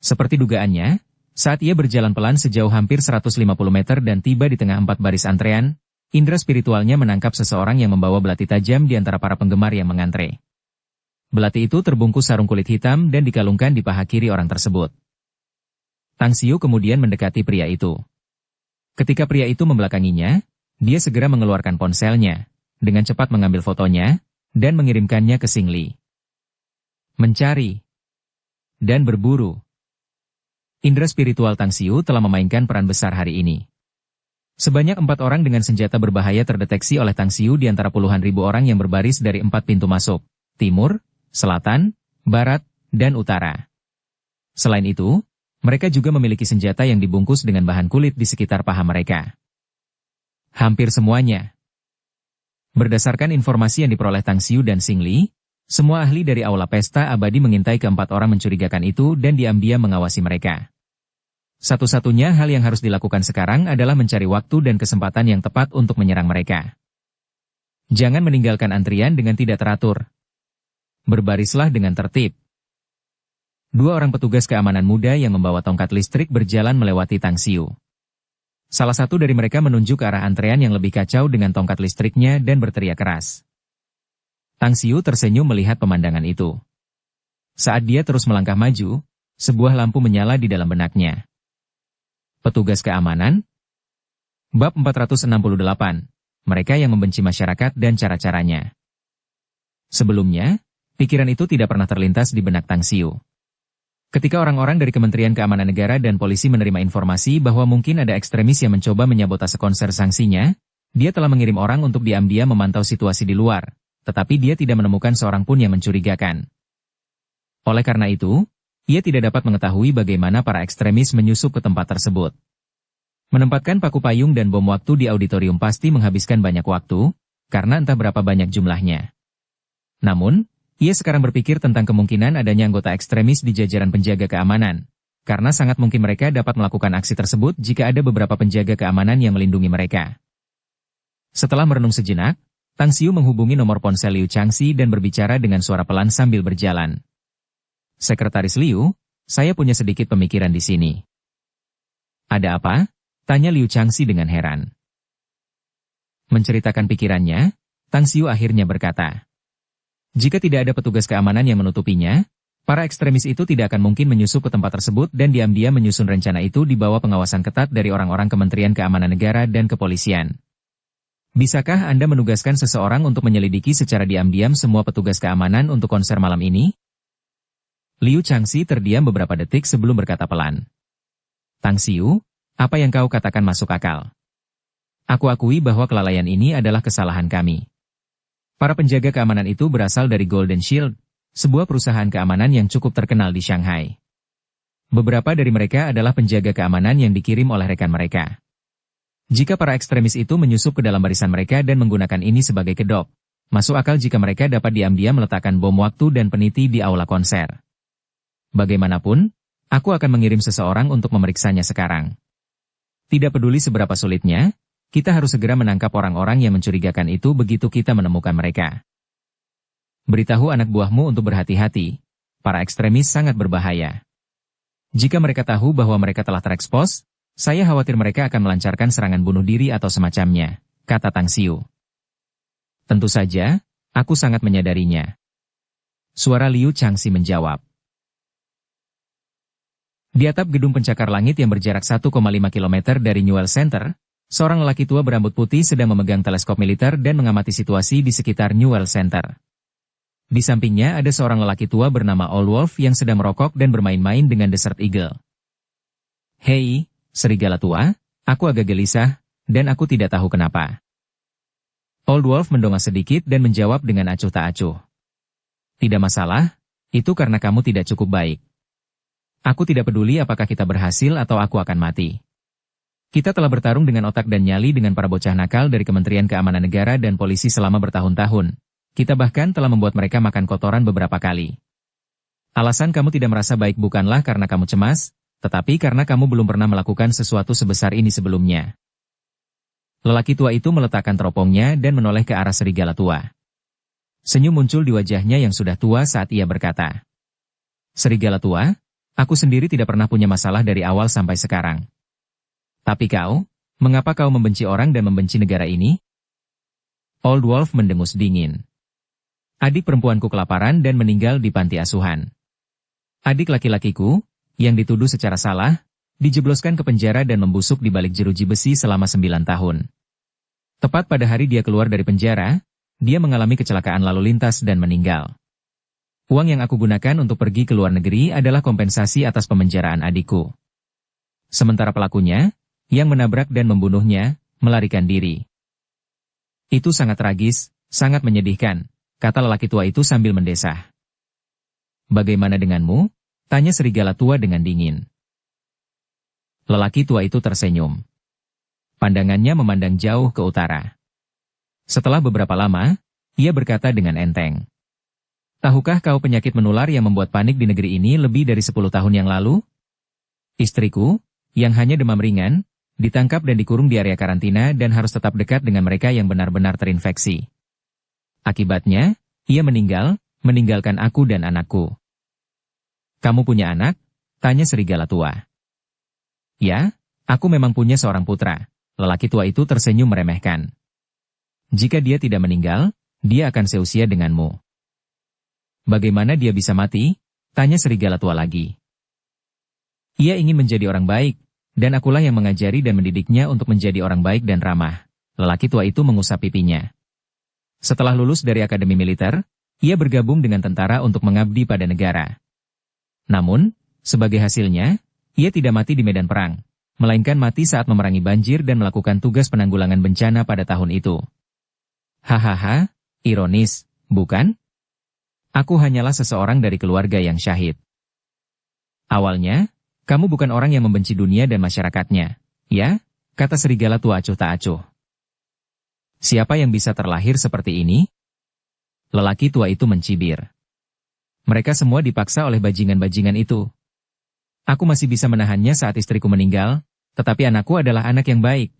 Seperti dugaannya, saat ia berjalan pelan sejauh hampir 150 meter dan tiba di tengah 4 baris antrean, indera spiritualnya menangkap seseorang yang membawa belati tajam di antara para penggemar yang mengantre. Belati itu terbungkus sarung kulit hitam dan dikalungkan di paha kiri orang tersebut. Tang Xiu kemudian mendekati pria itu. Ketika pria itu membelakanginya, dia segera mengeluarkan ponselnya, dengan cepat mengambil fotonya, dan mengirimkannya ke Xing Li. Mencari dan berburu. Indera spiritual Tang Xiu telah memainkan peran besar hari ini. Sebanyak 4 orang dengan senjata berbahaya terdeteksi oleh Tang Xiu di antara puluhan ribu orang yang berbaris dari 4 pintu masuk, timur, selatan, barat, dan utara. Selain itu, mereka juga memiliki senjata yang dibungkus dengan bahan kulit di sekitar paha mereka. Hampir semuanya. Berdasarkan informasi yang diperoleh Tang Xiu dan Xing Li, Semua ahli dari aula pesta abadi mengintai keempat orang mencurigakan itu dan diam-diam mengawasi mereka. Satu-satunya hal yang harus dilakukan sekarang adalah mencari waktu dan kesempatan yang tepat untuk menyerang mereka. Jangan meninggalkan antrian dengan tidak teratur. Berbarislah dengan tertib. Dua orang petugas keamanan muda yang membawa tongkat listrik berjalan melewati Tang Xiu. Salah satu dari mereka menunjuk ke arah antrean yang lebih kacau dengan tongkat listriknya dan berteriak keras. Tang Xiu tersenyum melihat pemandangan itu. Saat dia terus melangkah maju, sebuah lampu menyala di dalam benaknya. Petugas keamanan? Bab 468. Mereka yang membenci masyarakat dan cara-caranya. Sebelumnya, pikiran itu tidak pernah terlintas di benak Tang Xiu. Ketika orang-orang dari Kementerian Keamanan Negara dan polisi menerima informasi bahwa mungkin ada ekstremis yang mencoba menyabotase konser sanksinya, dia telah mengirim orang untuk diam-diam memantau situasi di luar. Tetapi dia tidak menemukan seorang pun yang mencurigakan. Oleh karena itu, ia tidak dapat mengetahui bagaimana para ekstremis menyusup ke tempat tersebut. Menempatkan paku payung dan bom waktu di auditorium pasti menghabiskan banyak waktu, karena entah berapa banyak jumlahnya. Namun, ia sekarang berpikir tentang kemungkinan adanya anggota ekstremis di jajaran penjaga keamanan, karena sangat mungkin mereka dapat melakukan aksi tersebut jika ada beberapa penjaga keamanan yang melindungi mereka. Setelah merenung sejenak, Tang Xiu menghubungi nomor ponsel Liu Changxi dan berbicara dengan suara pelan sambil berjalan. Sekretaris Liu, saya punya sedikit pemikiran di sini. Ada apa? Tanya Liu Changxi dengan heran. Menceritakan pikirannya, Tang Xiu akhirnya berkata. Jika tidak ada petugas keamanan yang menutupinya, para ekstremis itu tidak akan mungkin menyusup ke tempat tersebut dan diam-diam menyusun rencana itu di bawah pengawasan ketat dari orang-orang Kementerian Keamanan Negara dan Kepolisian. Bisakah Anda menugaskan seseorang untuk menyelidiki secara diam-diam semua petugas keamanan untuk konser malam ini? Liu Changxi terdiam beberapa detik sebelum berkata pelan. Tang Xiu, apa yang kau katakan masuk akal. Aku akui bahwa kelalaian ini adalah kesalahan kami. Para penjaga keamanan itu berasal dari Golden Shield, sebuah perusahaan keamanan yang cukup terkenal di Shanghai. Beberapa dari mereka adalah penjaga keamanan yang dikirim oleh rekan mereka. Jika para ekstremis itu menyusup ke dalam barisan mereka dan menggunakan ini sebagai kedok, masuk akal jika mereka dapat diam-diam meletakkan bom waktu dan peniti di aula konser. Bagaimanapun, aku akan mengirim seseorang untuk memeriksanya sekarang. Tidak peduli seberapa sulitnya, kita harus segera menangkap orang-orang yang mencurigakan itu begitu kita menemukan mereka. Beritahu anak buahmu untuk berhati-hati, para ekstremis sangat berbahaya. Jika mereka tahu bahwa mereka telah terekspos, saya khawatir mereka akan melancarkan serangan bunuh diri atau semacamnya, kata Tang Xiu. Tentu saja, aku sangat menyadarinya. Suara Liu Changxi menjawab. Di atap gedung pencakar langit yang berjarak 1,5 km dari Newell Center, seorang lelaki tua berambut putih sedang memegang teleskop militer dan mengamati situasi di sekitar Newell Center. Di sampingnya ada seorang lelaki tua bernama Old Wolf yang sedang merokok dan bermain-main dengan Desert Eagle. Hei, serigala tua, aku agak gelisah, dan aku tidak tahu kenapa. Old Wolf mendongak sedikit dan menjawab dengan acuh tak acuh. Tidak masalah, itu karena kamu tidak cukup baik. Aku tidak peduli apakah kita berhasil atau aku akan mati. Kita telah bertarung dengan otak dan nyali dengan para bocah nakal dari Kementerian Keamanan Negara dan polisi selama bertahun-tahun. Kita bahkan telah membuat mereka makan kotoran beberapa kali. Alasan kamu tidak merasa baik bukanlah karena kamu cemas, tetapi karena kamu belum pernah melakukan sesuatu sebesar ini sebelumnya. Lelaki tua itu meletakkan teropongnya dan menoleh ke arah serigala tua. Senyum muncul di wajahnya yang sudah tua saat ia berkata, Serigala tua, aku sendiri tidak pernah punya masalah dari awal sampai sekarang. Tapi kau, mengapa kau membenci orang dan membenci negara ini? Old Wolf mendengus dingin. Adik perempuanku kelaparan dan meninggal di panti asuhan. Adik laki-lakiku, yang dituduh secara salah, dijebloskan ke penjara dan membusuk di balik jeruji besi selama 9 tahun. Tepat pada hari dia keluar dari penjara, dia mengalami kecelakaan lalu lintas dan meninggal. Uang yang aku gunakan untuk pergi ke luar negeri adalah kompensasi atas pemenjaraan adikku. Sementara pelakunya, yang menabrak dan membunuhnya, melarikan diri. Itu sangat tragis, sangat menyedihkan, kata lelaki tua itu sambil mendesah. Bagaimana denganmu? Tanya serigala tua dengan dingin. Lelaki tua itu tersenyum. Pandangannya memandang jauh ke utara. Setelah beberapa lama, ia berkata dengan enteng. Tahukah kau penyakit menular yang membuat panik di negeri ini lebih dari 10 tahun yang lalu? Istriku, yang hanya demam ringan, ditangkap dan dikurung di area karantina dan harus tetap dekat dengan mereka yang benar-benar terinfeksi. Akibatnya, ia meninggal, meninggalkan aku dan anakku. Kamu punya anak? Tanya serigala tua. Ya, aku memang punya seorang putra. Lelaki tua itu tersenyum meremehkan. Jika dia tidak meninggal, dia akan seusia denganmu. Bagaimana dia bisa mati? Tanya serigala tua lagi. Ia ingin menjadi orang baik, dan akulah yang mengajari dan mendidiknya untuk menjadi orang baik dan ramah. Lelaki tua itu mengusap pipinya. Setelah lulus dari akademi militer, ia bergabung dengan tentara untuk mengabdi pada negara. Namun, sebagai hasilnya, ia tidak mati di medan perang, melainkan mati saat memerangi banjir dan melakukan tugas penanggulangan bencana pada tahun itu. Hahaha, ironis, bukan? Aku hanyalah seseorang dari keluarga yang syahid. Awalnya, kamu bukan orang yang membenci dunia dan masyarakatnya, ya? Kata serigala tua acuh tak acuh. Siapa yang bisa terlahir seperti ini? Lelaki tua itu mencibir. Mereka semua dipaksa oleh bajingan-bajingan itu. Aku masih bisa menahannya saat istriku meninggal, tetapi anakku adalah anak yang baik.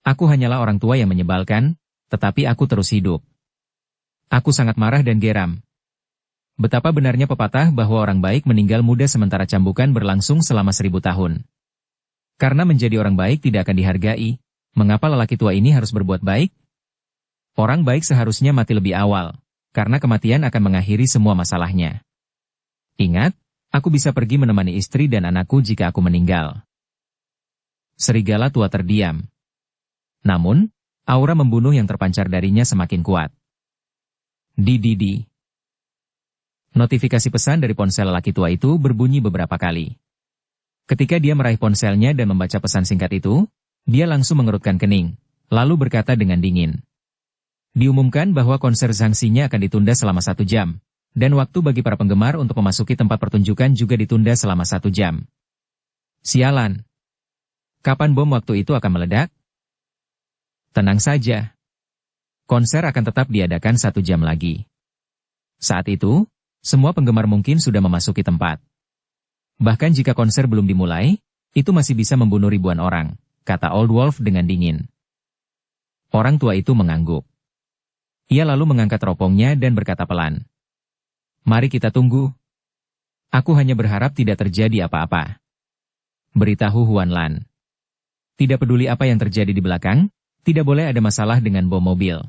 Aku hanyalah orang tua yang menyebalkan, tetapi aku terus hidup. Aku sangat marah dan geram. Betapa benarnya pepatah bahwa orang baik meninggal muda sementara cambukan berlangsung selama 1000 tahun. Karena menjadi orang baik tidak akan dihargai, mengapa lelaki tua ini harus berbuat baik? Orang baik seharusnya mati lebih awal, karena kematian akan mengakhiri semua masalahnya. Ingat, aku bisa pergi menemani istri dan anakku jika aku meninggal. Serigala tua terdiam. Namun, aura membunuh yang terpancar darinya semakin kuat. Di. Notifikasi pesan dari ponsel lelaki tua itu berbunyi beberapa kali. Ketika dia meraih ponselnya dan membaca pesan singkat itu, dia langsung mengerutkan kening, lalu berkata dengan dingin. Diumumkan bahwa konser Zhangxi-nya akan ditunda selama 1 jam, dan waktu bagi para penggemar untuk memasuki tempat pertunjukan juga ditunda selama 1 jam. Sialan. Kapan bom waktu itu akan meledak? Tenang saja. Konser akan tetap diadakan 1 jam lagi. Saat itu, semua penggemar mungkin sudah memasuki tempat. Bahkan jika konser belum dimulai, itu masih bisa membunuh ribuan orang, kata Old Wolf dengan dingin. Orang tua itu mengangguk. Ia lalu mengangkat teropongnya dan berkata pelan. Mari kita tunggu. Aku hanya berharap tidak terjadi apa-apa. Beritahu Huan Lan. Tidak peduli apa yang terjadi di belakang, tidak boleh ada masalah dengan bom mobil.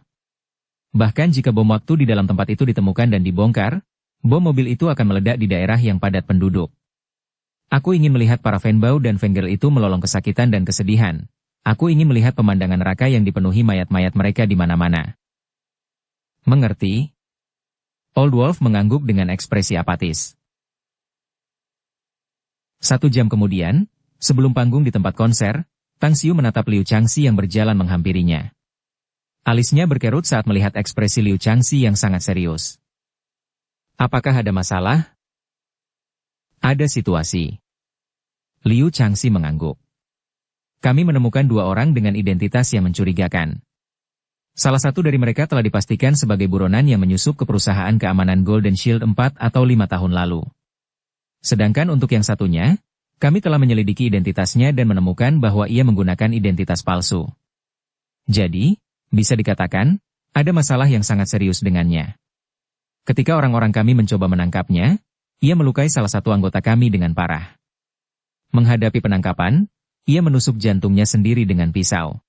Bahkan jika bom waktu di dalam tempat itu ditemukan dan dibongkar, bom mobil itu akan meledak di daerah yang padat penduduk. Aku ingin melihat para fanboy dan fangirl itu melolong kesakitan dan kesedihan. Aku ingin melihat pemandangan neraka yang dipenuhi mayat-mayat mereka di mana-mana. Mengerti? Old Wolf mengangguk dengan ekspresi apatis. 1 jam kemudian, sebelum panggung di tempat konser, Tang Xiu menatap Liu Changxi yang berjalan menghampirinya. Alisnya berkerut saat melihat ekspresi Liu Changxi yang sangat serius. Apakah ada masalah? Ada situasi. Liu Changxi mengangguk. Kami menemukan 2 orang dengan identitas yang mencurigakan. Salah satu dari mereka telah dipastikan sebagai buronan yang menyusup ke perusahaan keamanan Golden Shield 4 atau 5 tahun lalu. Sedangkan untuk yang satunya, kami telah menyelidiki identitasnya dan menemukan bahwa ia menggunakan identitas palsu. Jadi, bisa dikatakan, ada masalah yang sangat serius dengannya. Ketika orang-orang kami mencoba menangkapnya, ia melukai salah satu anggota kami dengan parah. Menghadapi penangkapan, ia menusuk jantungnya sendiri dengan pisau.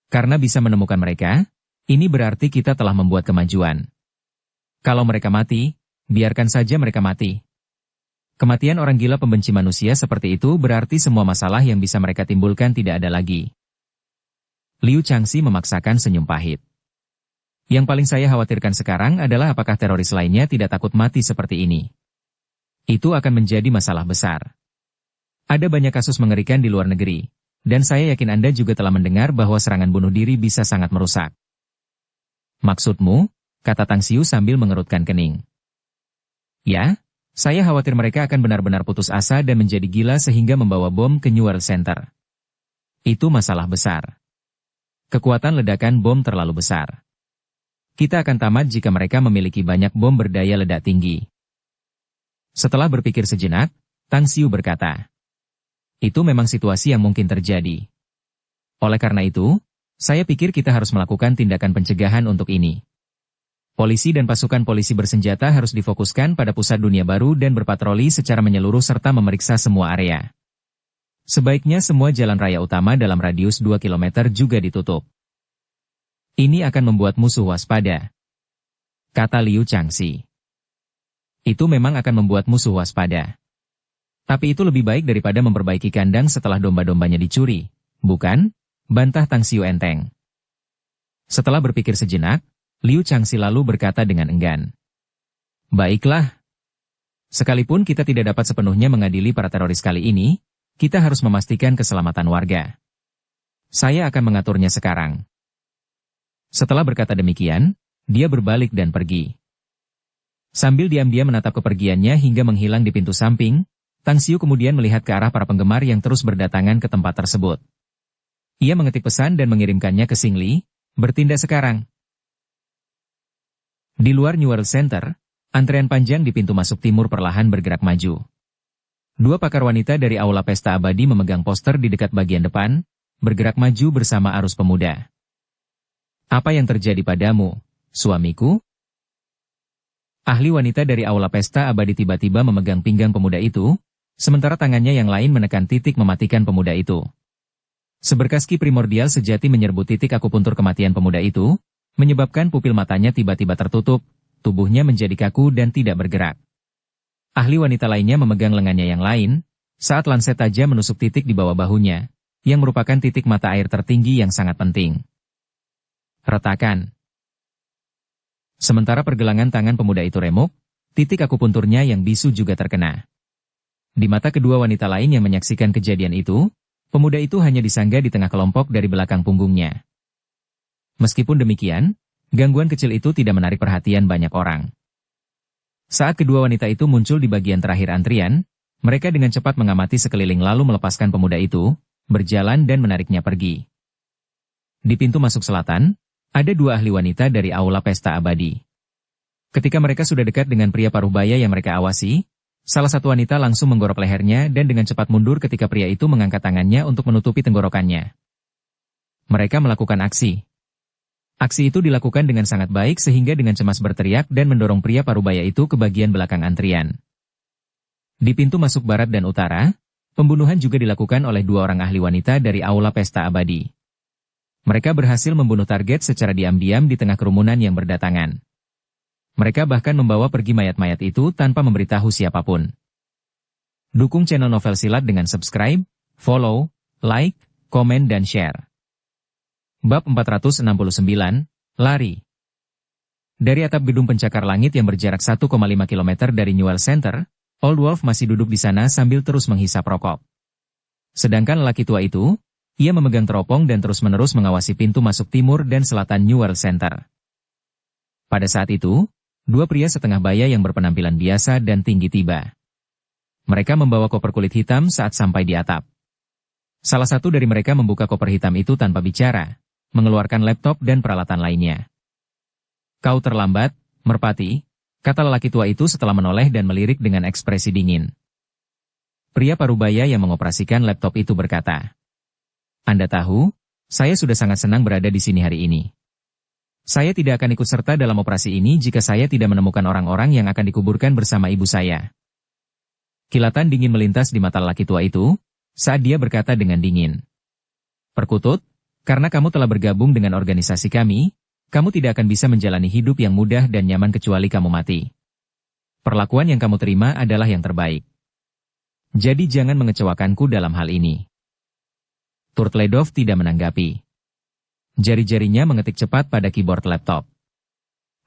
Karena bisa menemukan mereka, ini berarti kita telah membuat kemajuan. Kalau mereka mati, biarkan saja mereka mati. Kematian orang gila pembenci manusia seperti itu berarti semua masalah yang bisa mereka timbulkan tidak ada lagi. Liu Changxi memaksakan senyum pahit. Yang paling saya khawatirkan sekarang adalah apakah teroris lainnya tidak takut mati seperti ini. Itu akan menjadi masalah besar. Ada banyak kasus mengerikan di luar negeri, dan saya yakin Anda juga telah mendengar bahwa serangan bunuh diri bisa sangat merusak. Maksudmu? Kata Tang Xiu sambil mengerutkan kening. Ya, saya khawatir mereka akan benar-benar putus asa dan menjadi gila sehingga membawa bom ke New World Center. Itu masalah besar. Kekuatan ledakan bom terlalu besar. Kita akan tamat jika mereka memiliki banyak bom berdaya ledak tinggi. Setelah berpikir sejenak, Tang Xiu berkata, itu memang situasi yang mungkin terjadi. Oleh karena itu, saya pikir kita harus melakukan tindakan pencegahan untuk ini. Polisi dan pasukan polisi bersenjata harus difokuskan pada pusat dunia baru dan berpatroli secara menyeluruh serta memeriksa semua area. Sebaiknya semua jalan raya utama dalam radius 2 km juga ditutup. Ini akan membuat musuh waspada, kata Liu Changxi. Itu memang akan membuat musuh waspada. Tapi itu lebih baik daripada memperbaiki kandang setelah domba-dombanya dicuri, bukan? Bantah Tang Xiu enteng. Setelah berpikir sejenak, Liu Changxi lalu berkata dengan enggan. Baiklah. Sekalipun kita tidak dapat sepenuhnya mengadili para teroris kali ini, kita harus memastikan keselamatan warga. Saya akan mengaturnya sekarang. Setelah berkata demikian, dia berbalik dan pergi. Sambil diam-diam menatap kepergiannya hingga menghilang di pintu samping, Tang Xiu kemudian melihat ke arah para penggemar yang terus berdatangan ke tempat tersebut. Ia mengetik pesan dan mengirimkannya ke Xing Li, bertindak sekarang. Di luar New World Center, antrean panjang di pintu masuk timur perlahan bergerak maju. Dua pakar wanita dari Aula Pesta Abadi memegang poster di dekat bagian depan, bergerak maju bersama arus pemuda. Apa yang terjadi padamu, suamiku? Ahli wanita dari Aula Pesta Abadi tiba-tiba memegang pinggang pemuda itu, sementara tangannya yang lain menekan titik mematikan pemuda itu. Seberkas ki primordial sejati menyerbu titik akupuntur kematian pemuda itu, menyebabkan pupil matanya tiba-tiba tertutup, tubuhnya menjadi kaku dan tidak bergerak. Ahli wanita lainnya memegang lengannya yang lain, saat lanset tajam menusuk titik di bawah bahunya, yang merupakan titik mata air tertinggi yang sangat penting. Retakan. Sementara pergelangan tangan pemuda itu remuk, titik akupunturnya yang bisu juga terkena. Di mata kedua wanita lain yang menyaksikan kejadian itu, pemuda itu hanya disangga di tengah kelompok dari belakang punggungnya. Meskipun demikian, gangguan kecil itu tidak menarik perhatian banyak orang. Saat kedua wanita itu muncul di bagian terakhir antrian, mereka dengan cepat mengamati sekeliling lalu melepaskan pemuda itu, berjalan dan menariknya pergi. Di pintu masuk selatan, ada dua ahli wanita dari Aula Pesta Abadi. Ketika mereka sudah dekat dengan pria paruhbaya yang mereka awasi, salah satu wanita langsung menggorok lehernya dan dengan cepat mundur ketika pria itu mengangkat tangannya untuk menutupi tenggorokannya. Mereka melakukan aksi. Aksi itu dilakukan dengan sangat baik sehingga dengan cemas berteriak dan mendorong pria parubaya itu ke bagian belakang antrian. Di pintu masuk barat dan utara, pembunuhan juga dilakukan oleh dua orang ahli wanita dari Aula Pesta Abadi. Mereka berhasil membunuh target secara diam-diam di tengah kerumunan yang berdatangan. Mereka bahkan membawa pergi mayat-mayat itu tanpa memberitahu siapapun. Dukung channel Novel Silat dengan subscribe, follow, like, komen dan share. Bab 469, Lari. Dari atap gedung pencakar langit yang berjarak 1,5 km dari New World Center, Old Wolf masih duduk di sana sambil terus menghisap rokok. Sedangkan lelaki tua itu, ia memegang teropong dan terus-menerus mengawasi pintu masuk timur dan selatan New World Center. Pada saat itu, dua pria setengah baya yang berpenampilan biasa dan tinggi tiba. Mereka membawa koper kulit hitam saat sampai di atap. Salah satu dari mereka membuka koper hitam itu tanpa bicara, mengeluarkan laptop dan peralatan lainnya. Kau terlambat, Merpati, kata lelaki tua itu setelah menoleh dan melirik dengan ekspresi dingin. Pria parubaya yang mengoperasikan laptop itu berkata, Anda tahu, saya sudah sangat senang berada di sini hari ini. Saya tidak akan ikut serta dalam operasi ini jika saya tidak menemukan orang-orang yang akan dikuburkan bersama ibu saya. Kilatan dingin melintas di mata lelaki tua itu, saat dia berkata dengan dingin. Perkutut, karena kamu telah bergabung dengan organisasi kami, kamu tidak akan bisa menjalani hidup yang mudah dan nyaman kecuali kamu mati. Perlakuan yang kamu terima adalah yang terbaik. Jadi jangan mengecewakanku dalam hal ini. Turtledov tidak menanggapi. Jari-jarinya mengetik cepat pada keyboard laptop.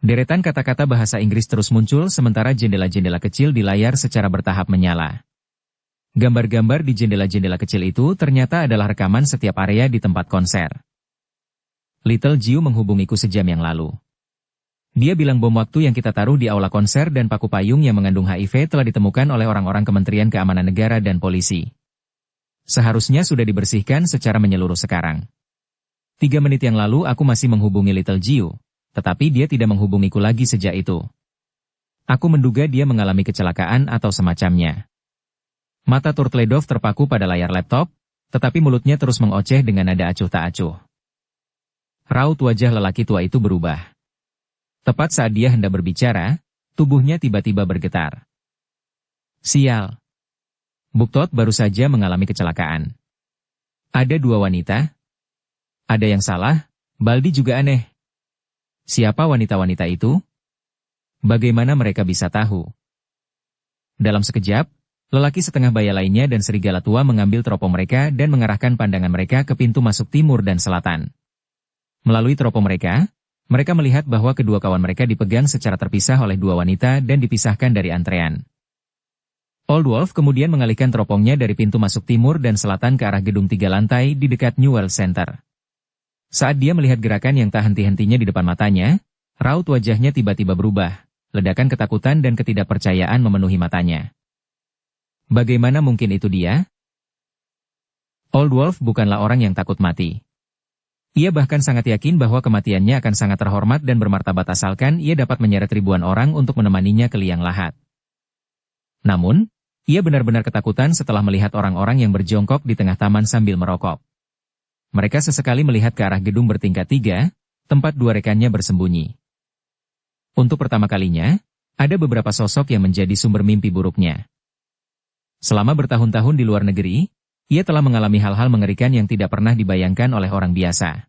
Deretan kata-kata bahasa Inggris terus muncul sementara jendela-jendela kecil di layar secara bertahap menyala. Gambar-gambar di jendela-jendela kecil itu ternyata adalah rekaman setiap area di tempat konser. Little Jiu menghubungiku sejam yang lalu. Dia bilang bom waktu yang kita taruh di aula konser dan paku payung yang mengandung HIV telah ditemukan oleh orang-orang Kementerian Keamanan Negara dan polisi. Seharusnya sudah dibersihkan secara menyeluruh sekarang. 3 menit yang lalu aku masih menghubungi Little Jiu, tetapi dia tidak menghubungiku lagi sejak itu. Aku menduga dia mengalami kecelakaan atau semacamnya. Mata Turtledove terpaku pada layar laptop, tetapi mulutnya terus mengoceh dengan nada acuh tak acuh. Raut wajah lelaki tua itu berubah. Tepat saat dia hendak berbicara, tubuhnya tiba-tiba bergetar. Sial. Buktot baru saja mengalami kecelakaan. Ada 2 wanita. Ada yang salah, Baldi juga aneh. Siapa wanita-wanita itu? Bagaimana mereka bisa tahu? Dalam sekejap, lelaki setengah baya lainnya dan serigala tua mengambil teropong mereka dan mengarahkan pandangan mereka ke pintu masuk timur dan selatan. Melalui teropong mereka melihat bahwa kedua kawan mereka dipegang secara terpisah oleh 2 wanita dan dipisahkan dari antrean. Old Wolf kemudian mengalihkan teropongnya dari pintu masuk timur dan selatan ke arah gedung 3 lantai di dekat New World Center. Saat dia melihat gerakan yang tak henti-hentinya di depan matanya, raut wajahnya tiba-tiba berubah. Ledakan ketakutan dan ketidakpercayaan memenuhi matanya. Bagaimana mungkin itu dia? Old Wolf bukanlah orang yang takut mati. Ia bahkan sangat yakin bahwa kematiannya akan sangat terhormat dan bermartabat asalkan ia dapat menyeret ribuan orang untuk menemaninya ke liang lahat. Namun, ia benar-benar ketakutan setelah melihat orang-orang yang berjongkok di tengah taman sambil merokok. Mereka sesekali melihat ke arah gedung bertingkat 3, tempat 2 rekannya bersembunyi. Untuk pertama kalinya, ada beberapa sosok yang menjadi sumber mimpi buruknya. Selama bertahun-tahun di luar negeri, ia telah mengalami hal-hal mengerikan yang tidak pernah dibayangkan oleh orang biasa.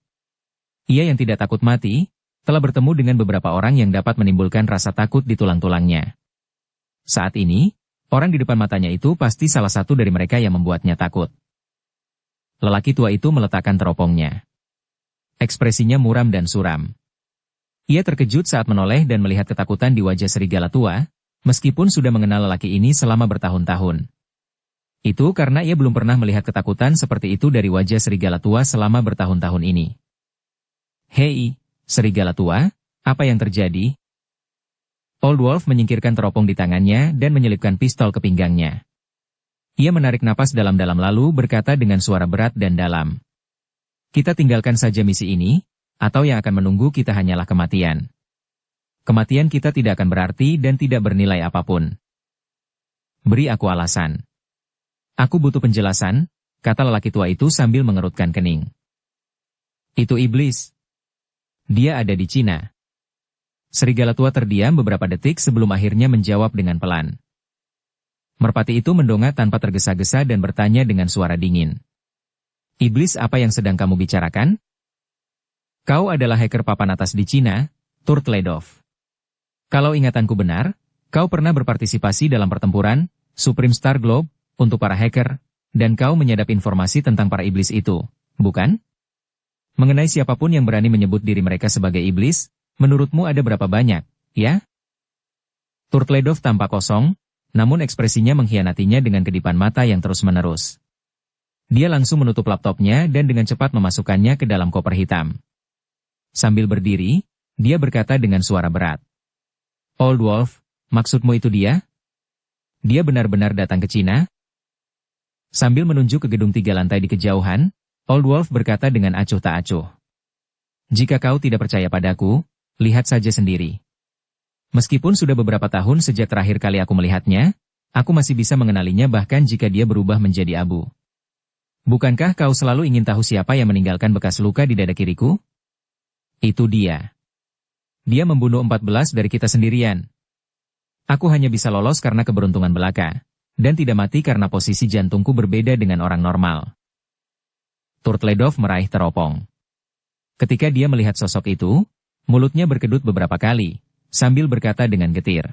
Ia yang tidak takut mati, telah bertemu dengan beberapa orang yang dapat menimbulkan rasa takut di tulang-tulangnya. Saat ini, orang di depan matanya itu pasti salah satu dari mereka yang membuatnya takut. Lelaki tua itu meletakkan teropongnya. Ekspresinya muram dan suram. Ia terkejut saat menoleh dan melihat ketakutan di wajah serigala tua, meskipun sudah mengenal lelaki ini selama bertahun-tahun. Itu karena ia belum pernah melihat ketakutan seperti itu dari wajah serigala tua selama bertahun-tahun ini. Hei, serigala tua, apa yang terjadi? Old Wolf menyingkirkan teropong di tangannya dan menyelipkan pistol ke pinggangnya. Ia menarik napas dalam-dalam lalu berkata dengan suara berat dan dalam. Kita tinggalkan saja misi ini, atau yang akan menunggu kita hanyalah kematian. Kematian kita tidak akan berarti dan tidak bernilai apapun. Beri aku alasan. Aku butuh penjelasan, kata lelaki tua itu sambil mengerutkan kening. Itu iblis. Dia ada di Cina. Serigala tua terdiam beberapa detik sebelum akhirnya menjawab dengan pelan. Merpati itu mendongak tanpa tergesa-gesa dan bertanya dengan suara dingin. Iblis apa yang sedang kamu bicarakan? Kau adalah hacker papan atas di Cina, Turtledove. Kalau ingatanku benar, kau pernah berpartisipasi dalam pertempuran Supreme Star Globe untuk para hacker, dan kau menyadap informasi tentang para iblis itu, bukan? Mengenai siapapun yang berani menyebut diri mereka sebagai iblis, menurutmu ada berapa banyak, ya? Turtledove tampak kosong, namun ekspresinya mengkhianatinya dengan kedipan mata yang terus-menerus. Dia langsung menutup laptopnya dan dengan cepat memasukkannya ke dalam koper hitam. Sambil berdiri, dia berkata dengan suara berat. Old Wolf, maksudmu itu dia? Dia benar-benar datang ke Cina? Sambil menunjuk ke gedung 3 lantai di kejauhan, Old Wolf berkata dengan acuh tak acuh. Jika kau tidak percaya padaku, lihat saja sendiri. Meskipun sudah beberapa tahun sejak terakhir kali aku melihatnya, aku masih bisa mengenalinya bahkan jika dia berubah menjadi abu. Bukankah kau selalu ingin tahu siapa yang meninggalkan bekas luka di dada kiriku? Itu dia. Dia membunuh 14 dari kita sendirian. Aku hanya bisa lolos karena keberuntungan belaka, dan tidak mati karena posisi jantungku berbeda dengan orang normal. Turtledove meraih teropong. Ketika dia melihat sosok itu, mulutnya berkedut beberapa kali, sambil berkata dengan getir.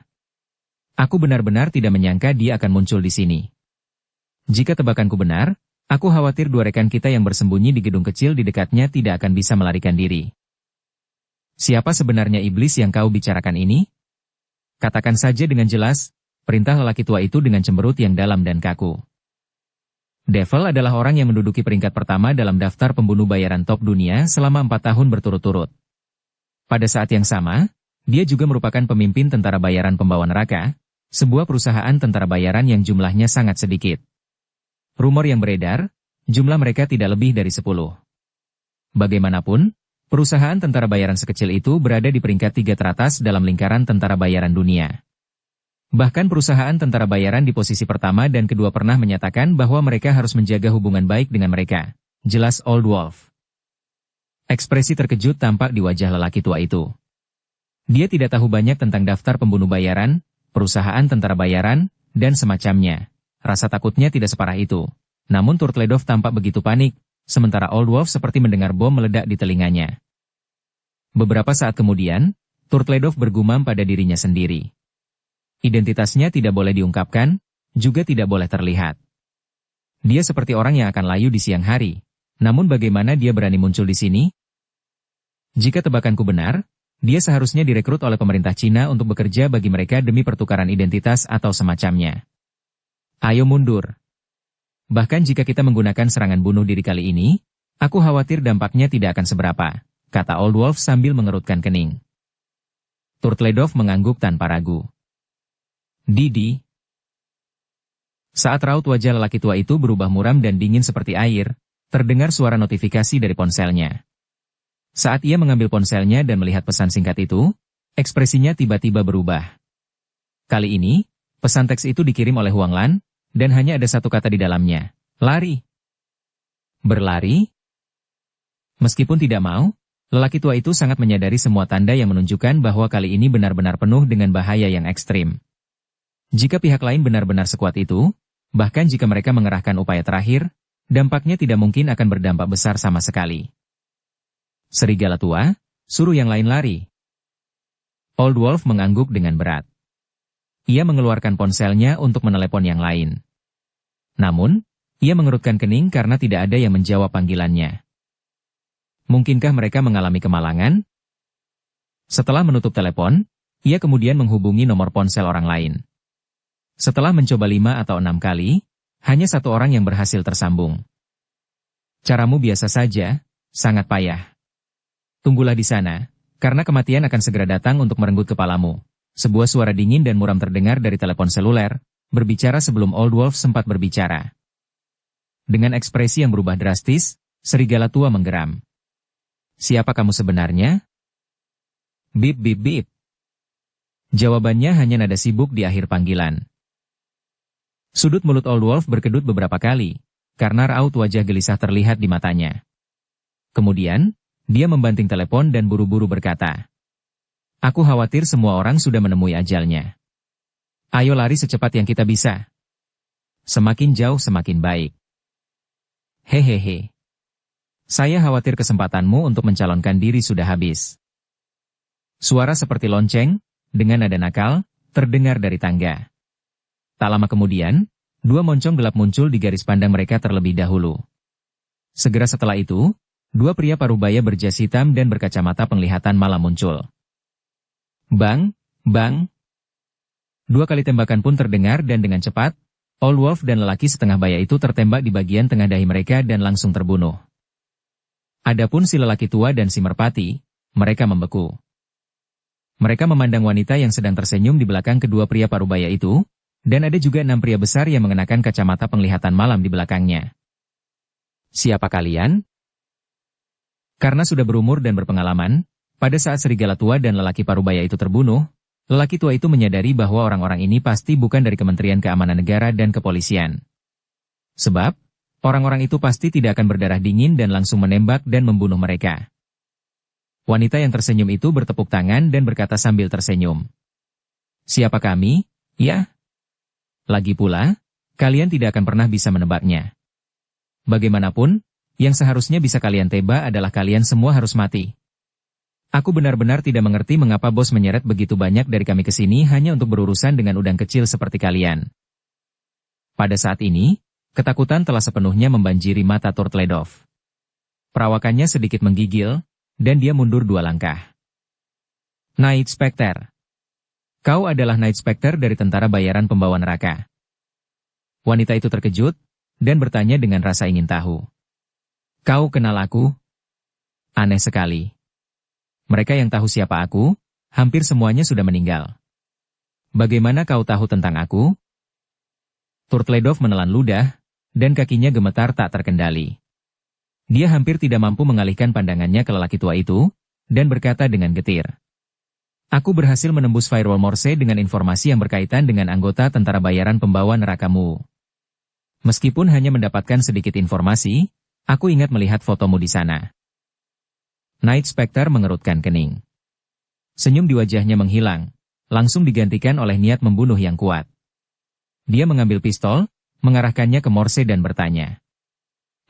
Aku benar-benar tidak menyangka dia akan muncul di sini. Jika tebakanku benar, aku khawatir 2 rekan kita yang bersembunyi di gedung kecil di dekatnya tidak akan bisa melarikan diri. Siapa sebenarnya iblis yang kau bicarakan ini? Katakan saja dengan jelas, perintah lelaki tua itu dengan cemberut yang dalam dan kaku. Devil adalah orang yang menduduki peringkat pertama dalam daftar pembunuh bayaran top dunia selama 4 tahun berturut-turut. Pada saat yang sama, dia juga merupakan pemimpin tentara bayaran pembawa neraka, sebuah perusahaan tentara bayaran yang jumlahnya sangat sedikit. Rumor yang beredar, jumlah mereka tidak lebih dari 10. Bagaimanapun, Perusahaan tentara bayaran sekecil itu berada di peringkat 3 teratas dalam lingkaran tentara bayaran dunia. Bahkan perusahaan tentara bayaran di posisi pertama dan kedua pernah menyatakan bahwa mereka harus menjaga hubungan baik dengan mereka. Jelas Old Wolf. Ekspresi terkejut tampak di wajah lelaki tua itu. Dia tidak tahu banyak tentang daftar pembunuh bayaran, perusahaan tentara bayaran, dan semacamnya. Rasa takutnya tidak separah itu. Namun Turtledove tampak begitu panik, sementara Old Wolf seperti mendengar bom meledak di telinganya. Beberapa saat kemudian, Turtledove bergumam pada dirinya sendiri. Identitasnya tidak boleh diungkapkan, juga tidak boleh terlihat. Dia seperti orang yang akan layu di siang hari. Namun bagaimana dia berani muncul di sini? Jika tebakanku benar, dia seharusnya direkrut oleh pemerintah Cina untuk bekerja bagi mereka demi pertukaran identitas atau semacamnya. Ayo mundur. Bahkan jika kita menggunakan serangan bunuh diri kali ini, aku khawatir dampaknya tidak akan seberapa, kata Old Wolf sambil mengerutkan kening. Turtledove mengangguk tanpa ragu. Didi. Saat raut wajah lelaki tua itu berubah muram dan dingin seperti air, terdengar suara notifikasi dari ponselnya. Saat ia mengambil ponselnya dan melihat pesan singkat itu, ekspresinya tiba-tiba berubah. Kali ini, pesan teks itu dikirim oleh Huang Lan, dan hanya ada satu kata di dalamnya, lari. Berlari? Meskipun tidak mau, lelaki tua itu sangat menyadari semua tanda yang menunjukkan bahwa kali ini benar-benar penuh dengan bahaya yang ekstrim. Jika pihak lain benar-benar sekuat itu, bahkan jika mereka mengerahkan upaya terakhir, dampaknya tidak mungkin akan berdampak besar sama sekali. Serigala tua, suruh yang lain lari. Old Wolf mengangguk dengan berat. Ia mengeluarkan ponselnya untuk menelepon yang lain. Namun, ia mengerutkan kening karena tidak ada yang menjawab panggilannya. Mungkinkah mereka mengalami kemalangan? Setelah menutup telepon, ia kemudian menghubungi nomor ponsel orang lain. Setelah mencoba 5 atau 6 kali, hanya satu orang yang berhasil tersambung. Caramu biasa saja, sangat payah. Tunggulah di sana, karena kematian akan segera datang untuk merenggut kepalamu. Sebuah suara dingin dan muram terdengar dari telepon seluler, berbicara sebelum Old Wolf sempat berbicara. Dengan ekspresi yang berubah drastis, serigala tua menggeram. Siapa kamu sebenarnya? Bip bip bip. Jawabannya hanya nada sibuk di akhir panggilan. Sudut mulut Old Wolf berkedut beberapa kali, karena raut wajah gelisah terlihat di matanya. Kemudian, dia membanting telepon dan buru-buru berkata, "Aku khawatir semua orang sudah menemui ajalnya. Ayo lari secepat yang kita bisa. Semakin jauh semakin baik. Hehehe. Saya khawatir kesempatanmu untuk mencalonkan diri sudah habis." Suara seperti lonceng, dengan nada nakal, terdengar dari tangga. Tak lama kemudian, dua moncong gelap muncul di garis pandang mereka terlebih dahulu. Segera setelah itu, dua pria parubaya berjas hitam dan berkacamata penglihatan malam muncul. Bang, bang. Dua kali tembakan pun terdengar dan dengan cepat, Old Wolf dan lelaki setengah baya itu tertembak di bagian tengah dahi mereka dan langsung terbunuh. Adapun si lelaki tua dan si merpati, mereka membeku. Mereka memandang wanita yang sedang tersenyum di belakang kedua pria parubaya itu, dan ada juga 6 pria besar yang mengenakan kacamata penglihatan malam di belakangnya. Siapa kalian? Karena sudah berumur dan berpengalaman, pada saat serigala tua dan lelaki parubaya itu terbunuh, lelaki tua itu menyadari bahwa orang-orang ini pasti bukan dari Kementerian Keamanan Negara dan Kepolisian. Sebab, orang-orang itu pasti tidak akan berdarah dingin dan langsung menembak dan membunuh mereka. Wanita yang tersenyum itu bertepuk tangan dan berkata sambil tersenyum. Siapa kami? Ya. Lagi pula, kalian tidak akan pernah bisa menebaknya. Bagaimanapun, yang seharusnya bisa kalian tebak adalah kalian semua harus mati. Aku benar-benar tidak mengerti mengapa bos menyeret begitu banyak dari kami ke sini hanya untuk berurusan dengan udang kecil seperti kalian. Pada saat ini, ketakutan telah sepenuhnya membanjiri mata Turtledove. Perawakannya sedikit menggigil, dan dia mundur 2 langkah. Night Spectre. Kau adalah Night Spectre dari tentara bayaran pembawa neraka. Wanita itu terkejut, dan bertanya dengan rasa ingin tahu. Kau kenal aku? Aneh sekali. Mereka yang tahu siapa aku, hampir semuanya sudah meninggal. Bagaimana kau tahu tentang aku? Turtledove menelan ludah, dan kakinya gemetar tak terkendali. Dia hampir tidak mampu mengalihkan pandangannya ke lelaki tua itu, dan berkata dengan getir. Aku berhasil menembus firewall Morse dengan informasi yang berkaitan dengan anggota tentara bayaran pembawa nerakamu. Meskipun hanya mendapatkan sedikit informasi, aku ingat melihat fotomu di sana. Night Spectre mengerutkan kening. Senyum di wajahnya menghilang, langsung digantikan oleh niat membunuh yang kuat. Dia mengambil pistol, mengarahkannya ke Morse dan bertanya.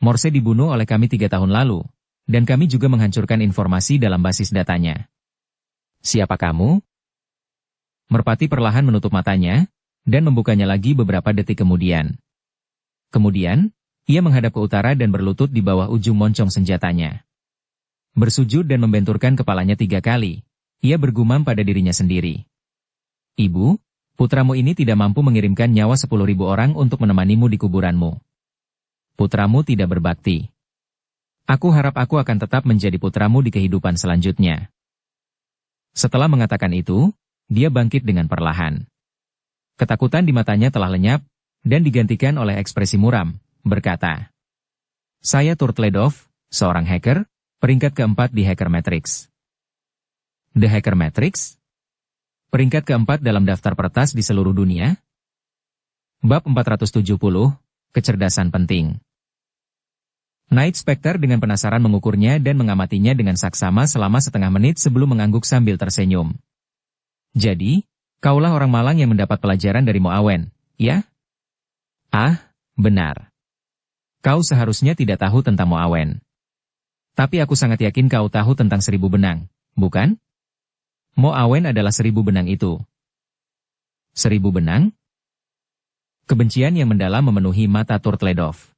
Morse dibunuh oleh kami 3 tahun lalu, dan kami juga menghancurkan informasi dalam basis datanya. Siapa kamu? Merpati perlahan menutup matanya, dan membukanya lagi beberapa detik kemudian. Kemudian, ia menghadap ke utara dan berlutut di bawah ujung moncong senjatanya. Bersujud dan membenturkan kepalanya 3 kali, ia bergumam pada dirinya sendiri. Ibu, putramu ini tidak mampu mengirimkan nyawa 10.000 orang untuk menemanimu di kuburanmu. Putramu tidak berbakti. Aku harap aku akan tetap menjadi putramu di kehidupan selanjutnya. Setelah mengatakan itu, dia bangkit dengan perlahan. Ketakutan di matanya telah lenyap, dan digantikan oleh ekspresi muram, berkata. Saya Turtledov, seorang hacker, peringkat keempat di Hacker Matrix. The Hacker Matrix? Peringkat keempat dalam daftar peretas di seluruh dunia? Bab 470, Kecerdasan Penting. Night Spectre dengan penasaran mengukurnya dan mengamatinya dengan saksama selama setengah menit sebelum mengangguk sambil tersenyum. Jadi, kaulah orang malang yang mendapat pelajaran dari Mo Awen, ya? Ah, benar. Kau seharusnya tidak tahu tentang Mo Awen. Tapi aku sangat yakin kau tahu tentang 1000 benang, bukan? Mo Awen adalah 1000 benang itu. 1000 benang? Kebencian yang mendalam memenuhi mata Turtledov.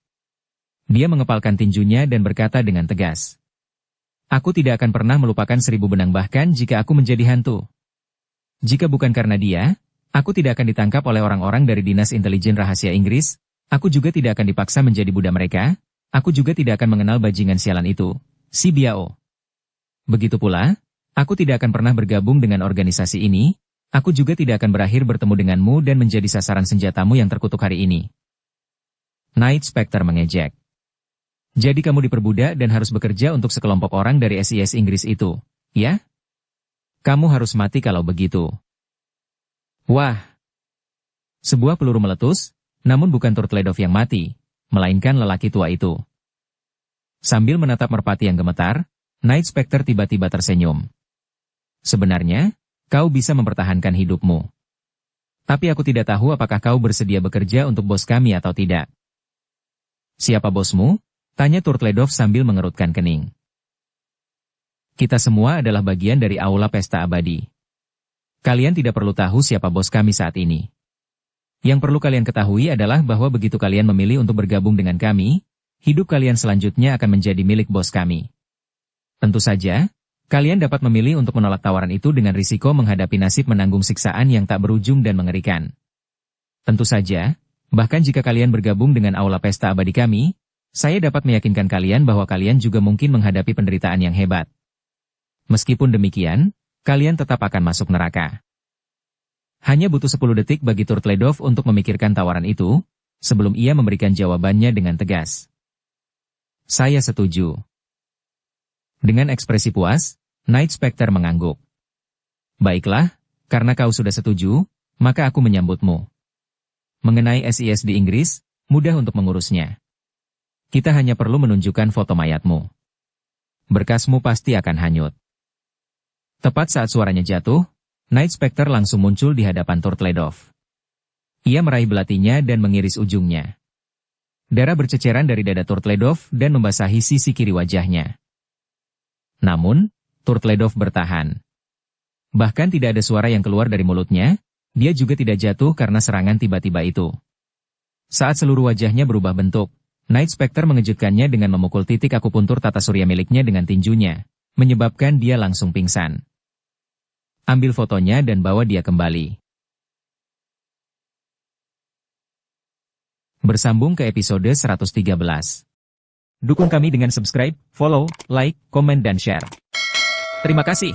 Dia mengepalkan tinjunya dan berkata dengan tegas. Aku tidak akan pernah melupakan 1000 benang bahkan jika aku menjadi hantu. Jika bukan karena dia, aku tidak akan ditangkap oleh orang-orang dari Dinas Intelijen Rahasia Inggris, aku juga tidak akan dipaksa menjadi budak mereka, aku juga tidak akan mengenal bajingan sialan itu, si Biao. Begitu pula, aku tidak akan pernah bergabung dengan organisasi ini, aku juga tidak akan berakhir bertemu denganmu dan menjadi sasaran senjatamu yang terkutuk hari ini. Night Spectre mengejek. Jadi kamu diperbudak dan harus bekerja untuk sekelompok orang dari SIS Inggris itu, ya? Kamu harus mati kalau begitu. Wah! Sebuah peluru meletus, namun bukan Turtledov yang mati, melainkan lelaki tua itu. Sambil menatap merpati yang gemetar, Night Spectre tiba-tiba tersenyum. Sebenarnya, kau bisa mempertahankan hidupmu. Tapi aku tidak tahu apakah kau bersedia bekerja untuk bos kami atau tidak. Siapa bosmu? Tanya Turtledov sambil mengerutkan kening. Kita semua adalah bagian dari aula pesta abadi. Kalian tidak perlu tahu siapa bos kami saat ini. Yang perlu kalian ketahui adalah bahwa begitu kalian memilih untuk bergabung dengan kami, hidup kalian selanjutnya akan menjadi milik bos kami. Tentu saja, kalian dapat memilih untuk menolak tawaran itu dengan risiko menghadapi nasib menanggung siksaan yang tak berujung dan mengerikan. Tentu saja, bahkan jika kalian bergabung dengan aula pesta abadi kami, saya dapat meyakinkan kalian bahwa kalian juga mungkin menghadapi penderitaan yang hebat. Meskipun demikian, kalian tetap akan masuk neraka. Hanya butuh 10 detik bagi Turtledov untuk memikirkan tawaran itu, sebelum ia memberikan jawabannya dengan tegas. Saya setuju. Dengan ekspresi puas, Night Spectre mengangguk. Baiklah, karena kau sudah setuju, maka aku menyambutmu. Mengenai SIS di Inggris, mudah untuk mengurusnya. Kita hanya perlu menunjukkan foto mayatmu. Berkasmu pasti akan hanyut. Tepat saat suaranya jatuh, Night Spectre langsung muncul di hadapan Turtledov. Ia meraih belatinya dan mengiris ujungnya. Darah berceceran dari dada Turtledov dan membasahi sisi kiri wajahnya. Namun, Turtledov bertahan. Bahkan tidak ada suara yang keluar dari mulutnya, dia juga tidak jatuh karena serangan tiba-tiba itu. Saat seluruh wajahnya berubah bentuk, Night Spectre mengejutkannya dengan memukul titik akupuntur tata surya miliknya dengan tinjunya, menyebabkan dia langsung pingsan. Ambil fotonya dan bawa dia kembali. Bersambung ke episode 113. Dukung kami dengan subscribe, follow, like, komen dan share. Terima kasih.